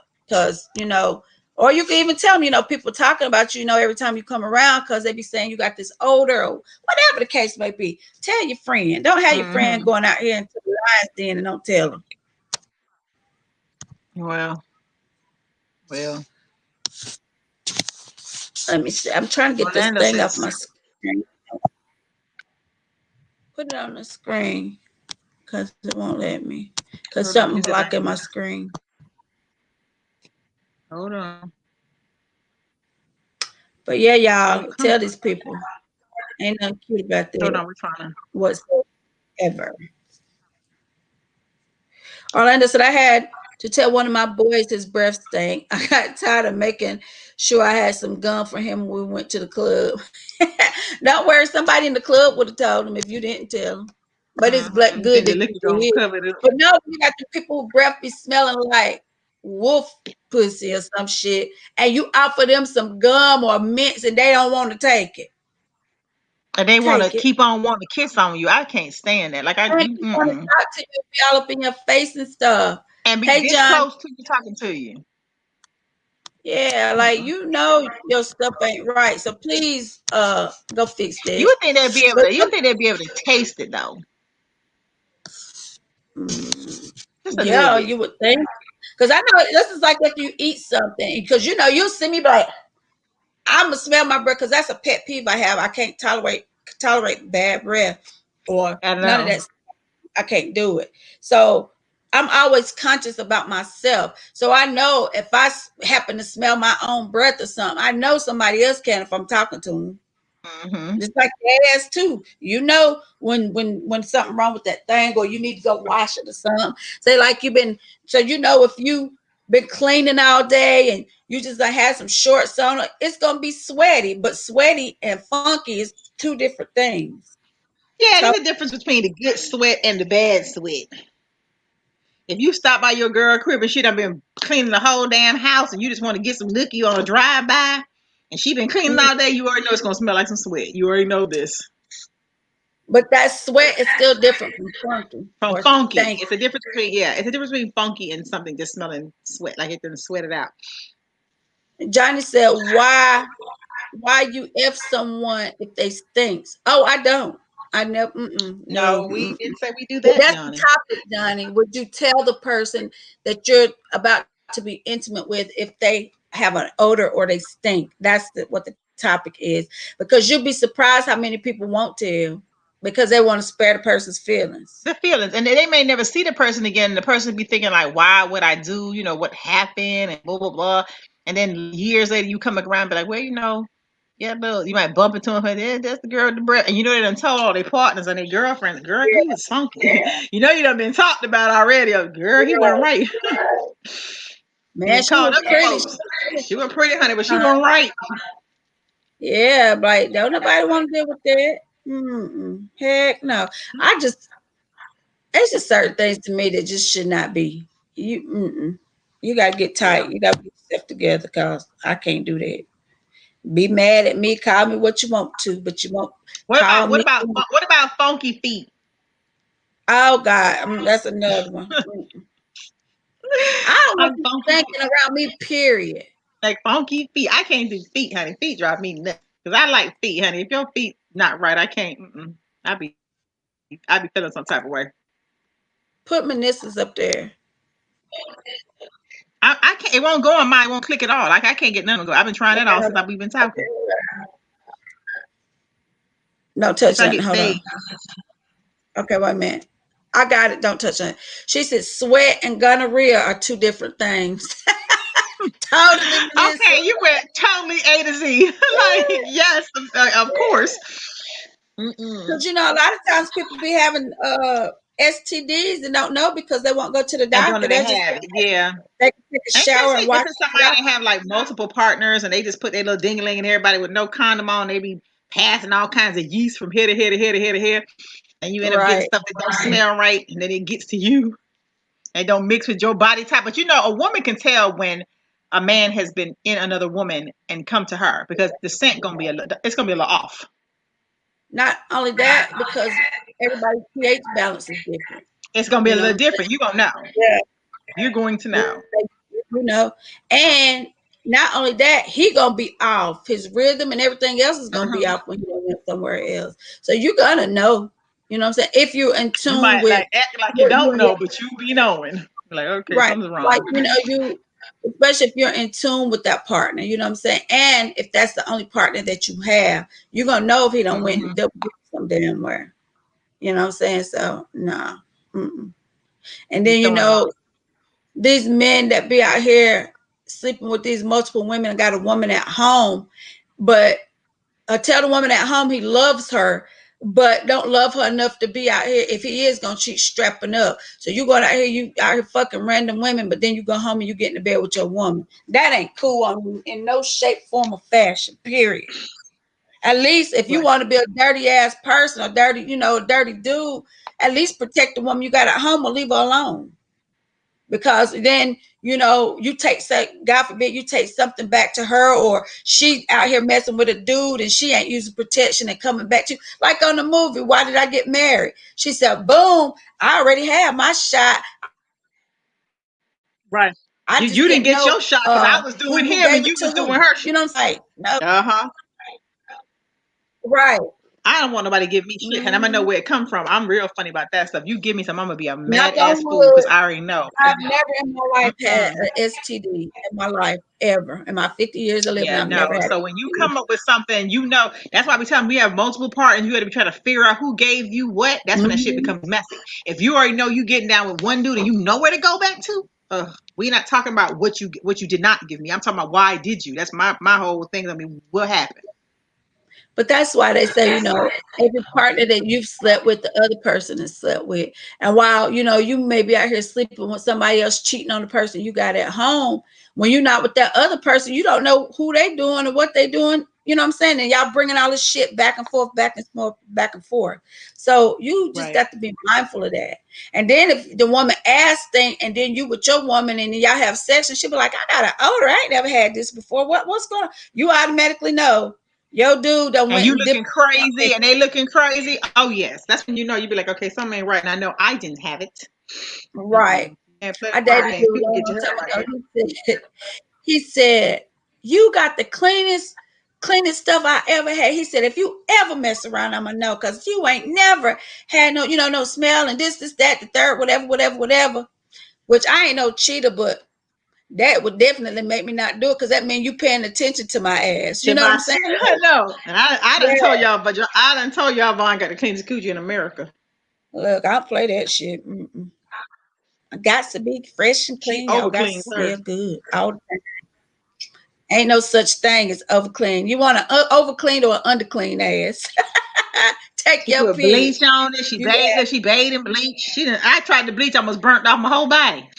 Or you can even tell them, people talking about you, every time you come around because they be saying you got this odor or whatever the case may be. Tell your friend. Don't have your friend hmm going out here into the lion's den and don't tell them. well, well. Let me see. I'm trying to get this Orlando thing off says, my screen. Put it on the screen because it won't let me. Because hold on. something He said, blocking my screen. hold on. But yeah, It'll y'all, come. tell these people. Ain't nothing cute about Hold that on. We're trying to. whatsoever. Orlando said I had to tell one of my boys his breath stank. I got tired of making sure I had some gum for him when we went to the club. Don't worry, somebody in the club would have told him if you didn't tell him. But it's You good think the that liquor you gonna did. cover it up? But no, you got the people who breath be smelling like wolf pussy or some shit, and you offer them some gum or mints and they don't want to take it. And they want to Take it. keep on wanting to kiss on you. I can't stand that. Like I, And you, they want to talk to you, be all up in your face and stuff. and be Hey, this John. close to you talking to you. Yeah, like Mm-mm. your stuff ain't right. So please go fix You that. would think they'd be able But to. You would think they'd be able to taste it though, just a little yeah, bit. you would think. Because I know this is like if you eat something, because you'll see me like I'm gonna smell my breath because that's a pet peeve I have. I can't tolerate bad breath or I none of know. that. I can't do it. So I'm always conscious about myself. So I know if happen to smell my own breath or something, I know somebody else can if I'm talking to them. Mm-hmm. Just like ass too. You know when something wrong with that thing or you need to go wash it or something. Say like you've been so you know if you been cleaning all day and you just like had some shorts on, it's gonna be sweaty. But sweaty and funky is two different things. Yeah, So, there's a difference between the good sweat and the bad sweat. If you stop by your girl crib and she done been cleaning the whole damn house and you just want to get some nookie on a drive by and she been cleaning all day, you already know it's gonna smell like some sweat. You already know this. but that sweat is still different from funky From or funky. stank. It's a difference between yeah, it's a difference between funky and something just smelling sweat, like it didn't sweat it out. Johnny said, why you f someone if they stinks? Oh, I don't. I never. No. No, we didn't say we do But that, that's the Johnny. topic, Johnny. Would you tell the person that you're about to be intimate with if they have an odor or they stink? That's what the topic is. Because you'll be surprised how many people won't tell because they want to spare the person's feelings. The feelings, and they may never see the person again. The person be thinking like, "Why would I do? You know what happened?" And blah blah blah. And then years later, you come around, and be like, "Well, yeah, Bill, you might bump into him, but yeah, that's the girl with the breath." And you know they done told all their partners and their girlfriends, "Girl, he was funky." You done been talked about already. Oh, girl, he wasn't right. Man, Being she called was up to pretty. folks. She was pretty, honey, but she wasn't right. Yeah, like don't nobody want to deal with that. Heck no. I just it's just certain things to me that just should not be. You gotta get Yeah. tight. You gotta get yourself together because I can't do that. Be mad at me, call me what you want to, but you won't What call about what me. about what about funky feet? Oh God, that's another one. I don't want I'm you funky feet. thinking around me. Period. Like funky feet. I can't do feet, honey. Feet drive me nuts. Cause I like feet, honey. If your feet not right, I can't. I be feeling some type of way. Put Meniscus up there. I can't. It won't go on mine. It won't click at all. Like I can't get none of them. I've been trying that all since we've been talking. No If I touching it. hit Hold save, on. Okay, wait a minute. I got it. Don't touch it. She said sweat and gonorrhea are two different things. Totally, Melissa. okay, you went totally A to Z. Like yes, of course. Mm-mm. Because a lot of times people be having STDs and don't know because they won't go to the And don't doctor. know they They just have think it. Yeah. they can take a shower and Especially if wash it's it somebody off. that have like multiple partners and they just put their little ding-a-ling and everybody with no condom on, they be passing all kinds of yeast from here to here to here to here to here. And you end up getting Right. stuff that don't smell right and then it gets to you and don't mix with your body type. But a woman can tell when a man has been in another woman and come to her because the scent gonna be it's gonna be a little off. Not only that, because everybody's pH balance is different. It's gonna be a You little know. different. You're gonna know. Yeah. You're going to Yeah, know. you know, and not only that, he gonna be off. His rhythm and everything else is gonna be Hmm. off when he went somewhere else. So you're gonna know. You know what I'm saying? If you're in You tune might with like act like you what you don't and your know, but you be knowing. Like, okay, right, something's like wrong. you, especially if you're in tune with that partner. You know what I'm saying? And if that's the only partner that you have, you're gonna know if he don't went and Hmm. double some damn where. You know what I'm saying? So no. Mm-mm. And Be then throwing them off. these men that be out here sleeping with these multiple women and got a woman at home, but tell the woman at home he loves her, but don't love her enough to be out here. If he is gonna cheat, strapping up. So you going out here, you out here fucking random women, but then you go home and you get into bed with your woman. That ain't cool on in no shape, form, or fashion. Period. At least if you Right. want to be a dirty ass person, a dirty, a dirty dude, at least protect the woman you got at home or leave her alone because then you take say God forbid you take something back to her or she out here messing with a dude and she ain't using protection and coming back to you like on the movie Why Did I Get Married. She said boom, I already had my shot, I just didn't know Right. who you You gave didn't it get to your shot who. because I was doing him and you You was know what I'm doing her saying? shit. No. Uh huh. Right. I don't want nobody to give me shit, and I'm gonna know Mhm. where it come from. I'm real funny about that stuff. You give me some, I'm gonna be a Knock mad on ass fool because wood. I already know. I've never in my life had Mm-mm. an STD in my life ever. In my 50 years of living, Yeah, I've no. never had So an when you STD. come up with something, that's why we tell them we have multiple partners. You got to be trying to figure out who gave you what. That's when that shit Mhm. becomes messy. If you already know you getting down with one dude and you know where to go back to, we not talking about what you did not give me. I'm talking about why did you? That's my whole thing. I mean, what happened? But that's why they say, every partner that you've slept with, the other person has slept with. And while, you may be out here sleeping with somebody else, cheating on the person you got at home, when you're not with that other person, you don't know who they doing or what they doing. You know what I'm saying? And y'all bringing all this shit back and forth, back and forth, back and forth. So you just Right. got to be mindful of that. And then if the woman asks thing, and then you with your woman, and then y'all have sex, and she'll be like, "I got an odor. I ain't never had this before. What's going on?" You automatically know. Yo, dude, done And went you and looking dipped. crazy, and they looking crazy. Oh yes, that's when you know you be like, okay, something ain't right, and I know I didn't have it. Right. And play I with my dated a things. dude a People get long your head right. time ago. He said, "You got the cleanest stuff I ever had." He said, "If you ever mess around, I'ma know, because you ain't never had no smell and this, that, the third, whatever, whatever, whatever." Which I ain't no cheater, but that would definitely make me not do it, because that means you paying attention to my ass. You To know what my, I'm saying? I know, and I done Yeah. told y'all, but I done told y'all Vaughn got the cleanest coochie in America. Look, I'll play that shit. Mm-mm. I got to be fresh and She clean. Y'all over got to cleans hers. smell good. Ain't no such thing as overclean. You want an overclean or an underclean ass? Take She your put pick. bleach on it. She You bathed got it. She bathed in bleach. She didn't. I tried the bleach, almost burnt off my whole body.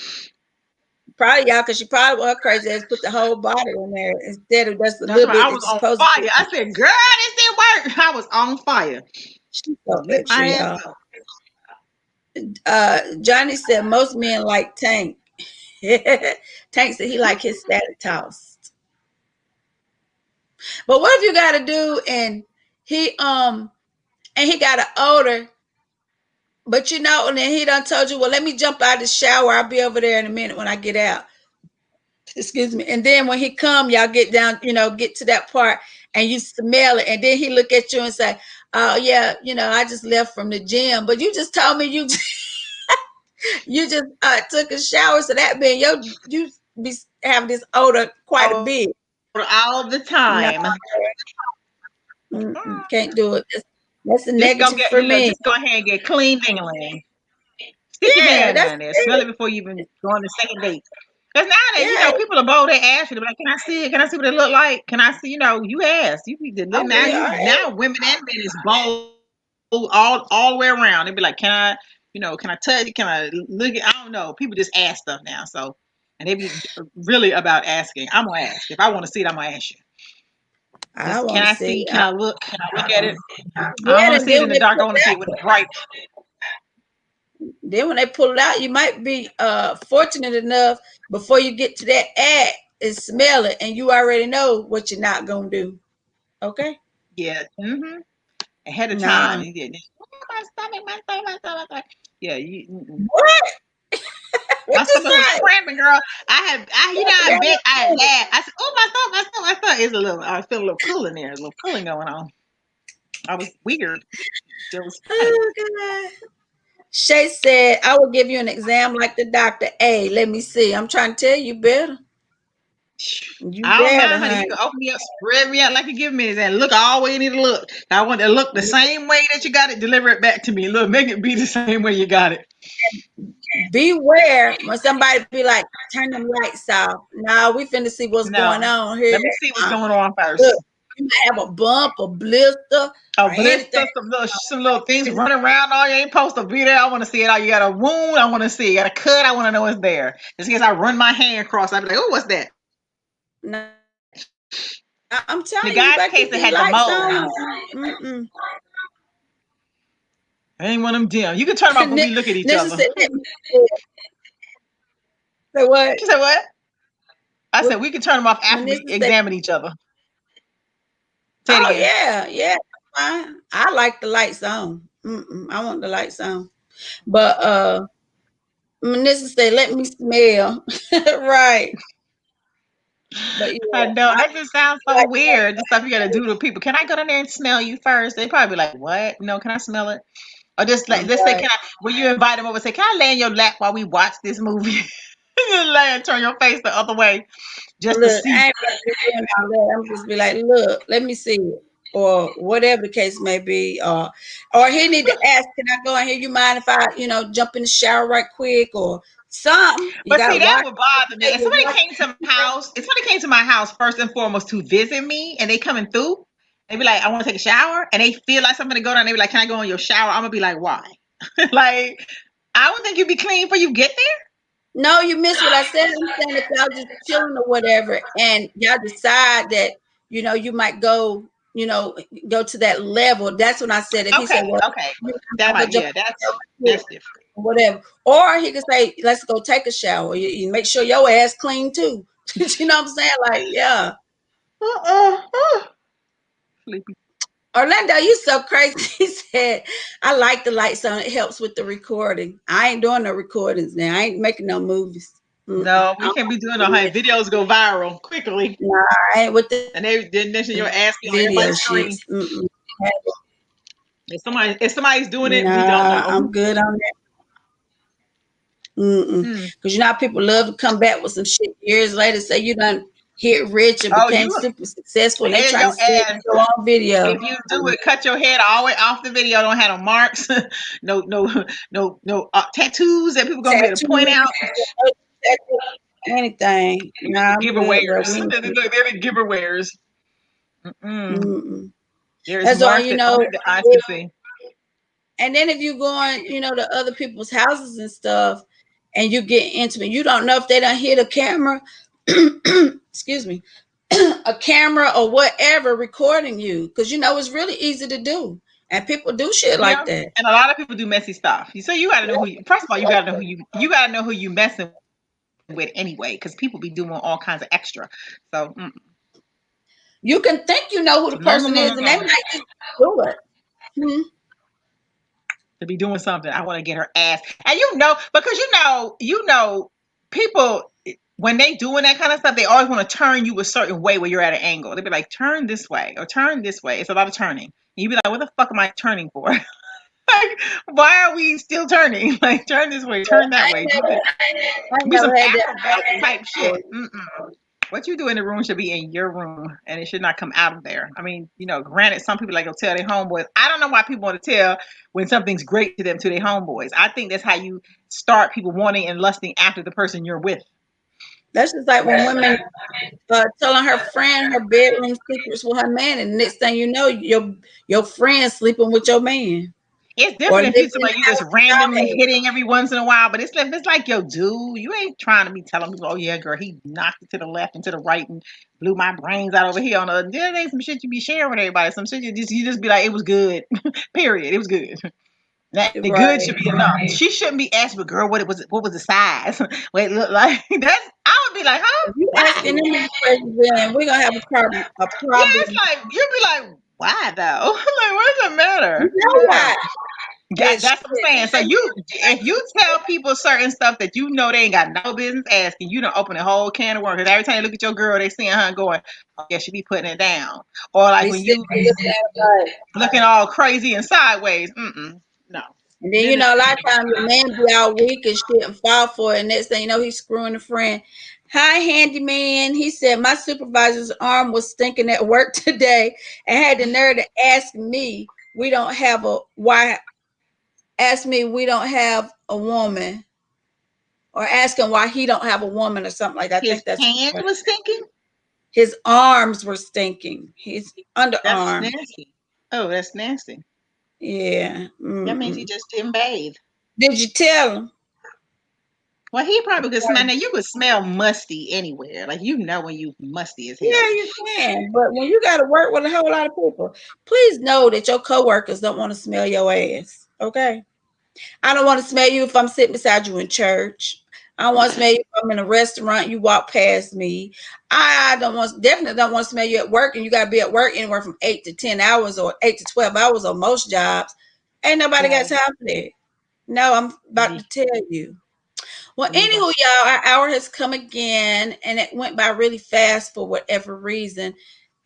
probably y'all, because she probably was crazy as put the whole body in there instead of just a That's little why bit I that you're was on supposed to fire. put. I said, "Girl, this didn't work." I was on fire. She's I so lit extra, my ass y'all. up. Johnny said most men like Tank. Tank said he like his static tossed. But what if you got to do he he got an odor, but and then he done told you, well, let me jump out of the shower. I'll be over there in a minute when I get out. Excuse me. And then when he come, y'all get down, get to that part, and you smell it, and then he look at you and say, "Oh yeah, I just left from the gym, but you just told me you just took a shower, so that means you be have this odor quite a Odor bit." all the No, time. can't do it. That's a Just go negative get, for me. just go ahead and get clean dingling. Stick your Yeah, hand that's down there. Smell it. it before you even go on the second date. Because nowadays, Yeah. people are bold. They ask you. They're like, "Can I see it? Can I see what it look like? Can I see?" You ask. You be Oh now. yeah. Now women and men is bold all the way around. They be like, "Can I? Can I touch it? Can I look it?" I don't know. People just ask stuff now. So, and they be really about asking. I'm gonna ask. If I want to see it, I'm gonna ask you. I Just want can to I see? see. Can I look? Can I look at it? I don't Yeah, want to and see it then in when the they dark. I pull want to it see out, it with the bright. you might be fortunate enough before you get to that act and smell it, and you already know what you're not gonna do. Okay. Yeah. Ahead of time. Nah. You get my stomach, my stomach, my stomach. Yeah, What? my What you stomach was say? cramping, girl. I bet I Oh laughed. I said, "Oh, my stomach, my stomach, my stomach." It's a little. I feel a little pull in there, a little pulling going on. I was weird. It was funny. God. Shay said, "I will give you an exam like the doctor. Hey, let me see. I'm trying to tell you better. You I don't better, mind, honey. You honey. can open me up, spread me out like you give me, and look all the way you need to look. I want it to look the same way that you got it. Deliver it back to me. Look, make it be the same way you got it. Beware when somebody be like, turn them lights off. Now we finna see what's going No, on here. let me see what's Uh, going on first. Look, you might have a bump, a blister, A or anything. blister, some little things running around on you ain't supposed to be there. I want to see it. All you got a wound. I want to see. You got a cut. I want to know it's there. Just in case I run my hand across, I'd be like, "Oh, what's that?" No, I'm In the telling you, you guy's better case, keep it these had the lights moles. on. Mm-mm. I ain't want them dim. You can turn them off when we look at each Nisha other. said, say what? You said what? I What? said we can turn them off after we Nisha said, examine each other. Say it oh again. yeah, yeah, fine. I like the lights on. I want the lights on. But Nisha said, let me smell. Right. But I yeah, know I that just sounds so like weird. The stuff you gotta do to people. Can I go down there and smell you first? They probably be like, "What? No, can I smell it?" Or just like, let's say, right. "Can I?" When you invite them over, say, "Can I lay in your lap while we watch this movie?" Just lay and turn your face the other way just to Look, see. I ain't gonna be doing all that. I'm just be like, look, let me see it. Or whatever the case may be. Or he need to ask, can I go in here? You mind if I, jump in the shower right quick or something? You But see, gotta that watch would bother me. it. If somebody came to my house, if somebody came to my house first and foremost to visit me, and they coming through, they be like, "I want to take a shower," and they feel like something to go down. They be like, "Can I go in your shower?" I'm gonna be like, "Why?" Like, I would think you'd be clean before you get there. No, you missed what I said. I'm saying if y'all just chilling or whatever, and y'all decide that you might go to that level. That's when I said if he said, Okay, "Well, okay, I'll that go might, jump yeah, in the shower that's quick," different. or whatever, or he could say, "Let's go take a shower." You make sure your ass clean too. You know what I'm saying? Like, yeah. Uh, sleepy. Orlando, you so crazy. He said, I like the lights on. It helps with the recording. I ain't doing no recordings now. I ain't making no movies. Mm-mm. No, I we don't can't be doing no do how that. videos go viral quickly, Nah, I ain't with the and they then next thing your ass be on video everybody's screen. shits. Mm-mm. If somebody's doing it, we don't Nah, know. I'm good on that. Mm-mm. Hmm. Because you know how people love to come back with some shit years later, say you done hit rich and Oh, became you super successful, and they head trying your to see it ass. on video. If you do it, cut your head all the way off the video. Don't have no marks, no tattoos that people gonna be able to point Tattoos, out. anything. Nah, I'm good, bro. Giveawares. We ain't They're the giveawares. Mm-mm. mm-mm. There is That's why, marks that only the eyes can see. and then if you go on, to other people's houses and stuff, and you get intimate, you don't know if they don't hit a camera, excuse me, a camera or whatever recording you, because it's really easy to do, and people do shit like Yeah, that. and a lot of people do messy stuff. So you got to know who. First of all, you got to know who you messing with anyway, because people be doing all kinds of extra. So You can think you know who the person is, and they might just do it. Hmm. to be doing something. I want to get her ass, and because people when they doing that kind of stuff, they always want to turn you a certain way where you're at an angle. They be like, turn this way or turn this way. It's a lot of turning. And you be like, what the fuck am I turning for? Like, why are we still turning? Like, turn this way, turn that way. I ain't Be some never had that acrobat problem type shit. before. Mm-mm. What you do in the room should be in your room, and it should not come out of there. I mean, granted, some people like to tell their homeboys. I don't know why people want to tell when something's great to them to their homeboys. I think that's how you start people wanting and lusting after the person you're with. That's just like when women telling her friend her bedroom secrets with her man, and the next thing you know, your friend sleeping with your man It's or different if living you in somebody you the just house with randomly y'all. hitting every once in a while, but it's like, yo, dude, you ain't trying to be telling people, oh yeah, girl, he knocked it to the left and to the right and blew my brains out over here on the. There ain't some shit you be sharing with everybody. Some shit you just be like, it was good. Period. It was good. That the good Right. should be enough. She shouldn't be asked, but girl, what was the size? Wait, look like that's. I would be like, huh? If you Why? asking them these questions, then we're gonna have a problem. A Yeah, it's problem. like you'd be like, why though? Like, what does it You matter? know Yeah. why? It's That's what I'm saying. So if you tell people certain stuff that they ain't got no business asking, you don't open a whole can of worms. Because every time you look at your girl, they seeing her going, "Oh yeah, she be putting it down," or like be when sitting you there looking at it like, looking all crazy and sideways. No. and then Then it's a lot of times the man be all weak and shit and fall for it. And next thing you know, he's screwing a friend. Hi, handyman. He said my supervisor's arm was stinking at work today and had the nerve to ask me we don't have a why ask me we don't have a woman or asking why he don't have a woman or something like that. I his think that's hand was stinking. his arms were stinking. His That's underarm. nasty. Oh, that's nasty. Yeah. That means he Mm-mm. just didn't bathe. Did you tell him? Well, he probably could smell. Now you could smell musty anywhere. Like when you musty as Yeah, hell. you can. But when you got to work with a whole lot of people, please know that your coworkers don't want to smell your ass. Okay. I don't want to smell you if I'm sitting beside you in church. I don't want to smell you if I'm in a restaurant. You walk past me. I definitely don't want to smell you at work, and you got to be at work anywhere from 8 to 10 hours or 8 to 12 hours on most jobs. Ain't nobody got Right. time for that. No, I'm about Be to tell you. Well, We move on. anywho, y'all, our hour has come again, and it went by really fast for whatever reason.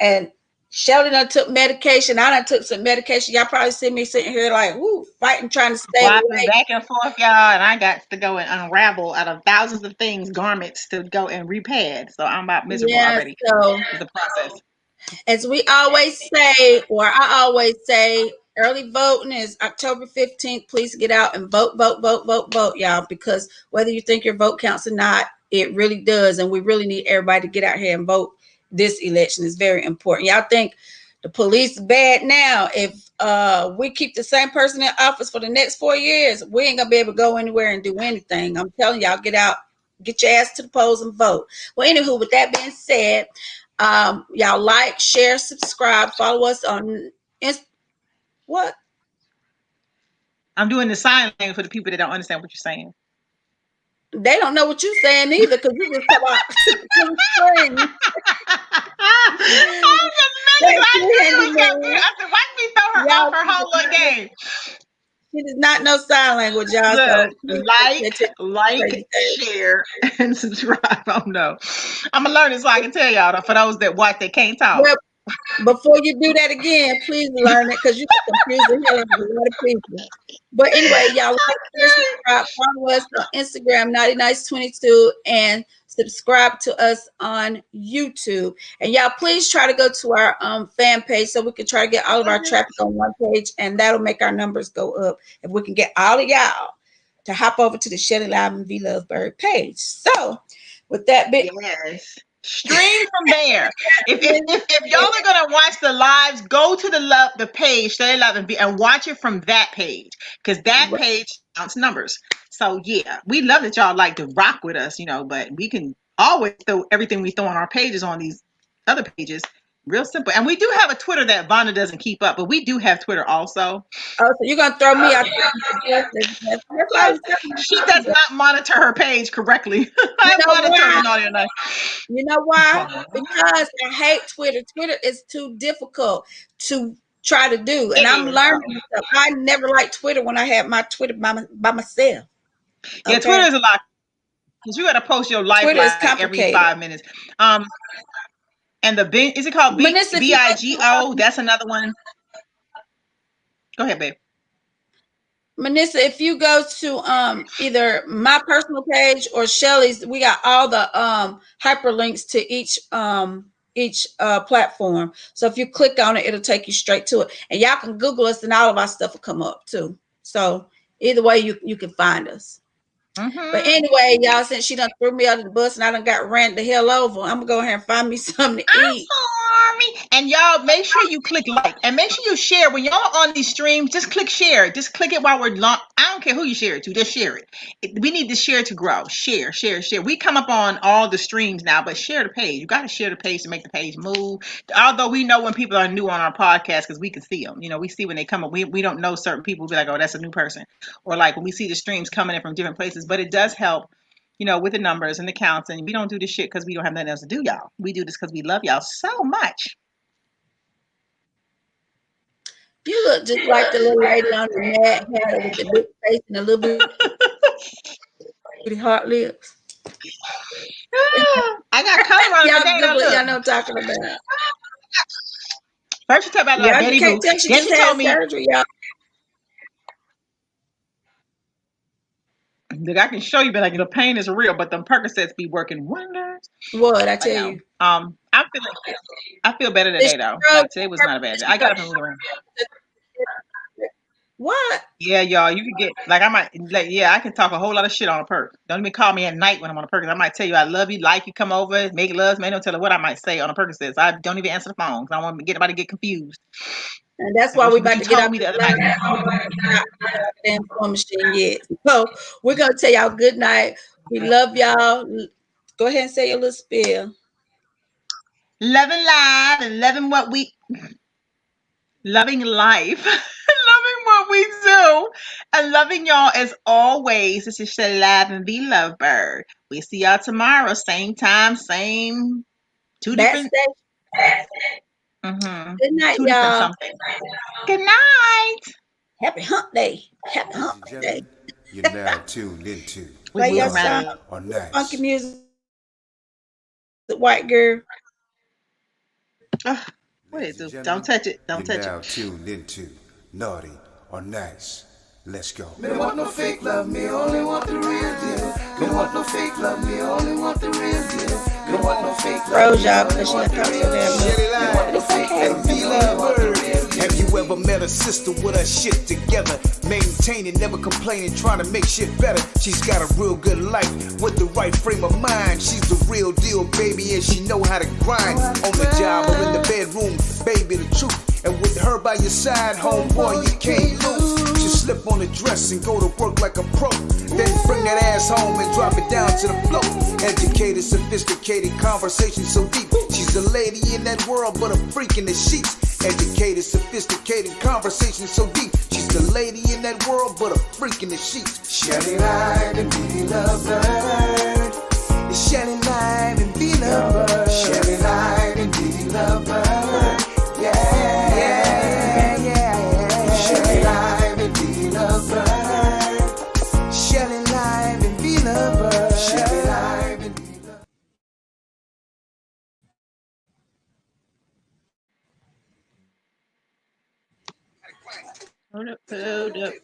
And Sheldon done took medication. I done took some medication. Y'all probably see me sitting here like, whoo, fighting, trying to stay Flopping awake. back and forth, y'all, and I got to go and unravel out of thousands of things, garments to go and repad. So I'm about miserable Yeah, already so with the process. as we always say, or I always say, early voting is October 15th. Please get out and vote, vote, vote, vote, vote, y'all, because whether you think your vote counts or not, it really does. And we really need everybody to get out here and vote this election. It's very important. Y'all think the police is bad now. If we keep the same person in office for the next 4 years, we ain't gonna be able to go anywhere and do anything. I'm telling y'all, get out, get your ass to the polls and vote. Well, anywho, with that being said, y'all like, share, subscribe, follow us on what? I'm doing the sign language for the people that don't understand what you're saying. They don't know what you're saying either because you just come out on the screen. I'm just messing. Thank I you, knew you was gonna do handyman. it. I said, watch me throw her off Y'all, her whole little game. she does not know sign language, y'all. Look, So please pay attention to like, crazy things. share, and subscribe. Oh no, I'm gonna learn it so I can tell y'all. For those that watch, they can't talk. Well, before you do that again, please learn it because you confuse the hell out of a lot of people. But anyway, y'all like, share, subscribe, follow us on Instagram, Naughty Nice 22, and subscribe to us on YouTube. And y'all, please try to go to our fan page so we can try to get all of our traffic on one page, and that'll make our numbers go up. If we can get all of y'all to hop over to the Shelly Live and V Love Bird page. So, with that bit, Yes. Stream from there. If y'all are gonna watch the lives, go to the page, Stay Love and watch it from that page. Because that page counts numbers. So yeah, we love that y'all like to rock with us, but we can always throw everything we throw on our pages on these other pages. Real simple. And we do have a Twitter that Vonda doesn't keep up, but we do have Twitter also. oh, so you're gonna throw me out there? That's why I Yes, was telling you. she does not monitor her page correctly. You I know monitor why? the naughty or nice. You know why? Because I hate Twitter. Twitter is too difficult to try to do, and It I'm is. learning stuff. I never liked Twitter when I had my Twitter by myself. Yeah, Twitter Okay, is a lot because you got to post your life Twitter is like every complicated. 5 minutes. Um, and is it called Manissa, if you go to Bigo? That's another one. Go ahead, babe. Manissa, if you go to either my personal page or Shelly's, we got all the hyperlinks to each platform. So if you click on it, it'll take you straight to it. And y'all can Google us and all of our stuff will come up too. So either way you can find us. But Mm-hmm. anyway, y'all, since she done threw me out of the bus and I done got ran the hell over, I'm gonna go ahead and find me something to I'm eat. sorry. And y'all, make sure you click like and make sure you share. When y'all on these streams, just click share. Just click it while we're long. I don't care who you share it to. Just share it. We need the share to grow. Share, share, share. We come up on all the streams now, but share the page. You got to share the page to make the page move. Although we know when people are new on our podcast because we can see them. We see when they come up. We don't know certain people. We'll be like, oh, that's a new person. Or like when we see the streams coming in from different places. But it does help with the numbers and the counts. And we don't do this shit because we don't have nothing else to do, y'all. We do this because we love y'all so much. You look just like the little lady on the Mad Hatter with the big face and the little bitty hot lips. I got color on it Y'all today, though. Google it. Look. Y'all know what I'm talking about. First, she talked about like Y'all Betty can't Boo. tell she Then just she had told me, surgery, y'all. that I can show you, but like the pain is real, but the Percocets be working wonders. What I I tell know. you? I feel better This today though. drug Like today was not a bad day. I got up and moved around. what? Yeah, y'all, you could get like I might like yeah, I can talk a whole lot of shit on a perk. Don't even call me at night when I'm on a perk. I might tell you I love you, like you, come over, make love, man. Don't tell her what I might say on a Percocets. I don't even answer the phone because I don't want to get anybody to get confused. And that's Like why we what about you to get told off me this the other night. line. Not damn phone machine yet. So we're gonna tell y'all good night. We love y'all. Go ahead and say your little spiel. Loving life and loving life, loving what we do, and loving y'all as always. This is Shelly Live and Be Lovebird. We see y'all tomorrow, same time, same two Bat different, station. Good night, two different y'all. something. Good night. Happy hump day. Happy Ladies hump and day. gentlemen, you're now tuned into We Play move your around song. a naughty, little. or Funky nice. music, white girl. Oh, what did Ladies it and do? Don't gentlemen, touch it. you're Don't touch it. now tuned into Naughty or Nice. Let's go. Me don't want no fake love, me only want the real deal. Me don't want no fake love, me only want the real deal. Me don't want no fake love, Froze me y'all only because she want done the talked real so damn deal. much. Me don't want no fake love, me only want the real deal. Have you ever met a sister with her shit together? Maintaining, never complaining, trying to make shit better. She's got a real good life with the right frame of mind. She's the real deal, baby, and she know how to grind. On the job or in the bedroom, baby, the truth. And with her by your side, homeboy, you can't lose. Just slip on the dress and go to work like a pro. Then bring that ass home and drop it down to the floor. Educated, sophisticated, conversation so deep. She's a lady in that world, but a freak in the sheets. Educated, sophisticated, conversation so deep. She's the lady in that world, but a freak in the sheets. Shelly light and be lovebird. Shelly light and be lovebird. Shelly light and be lovebird. Yeah, Yeah, yeah. Shelly light and be lovebird. Shelly light and be lovebird. Shelly light and be lovebird. Hold up, hold up.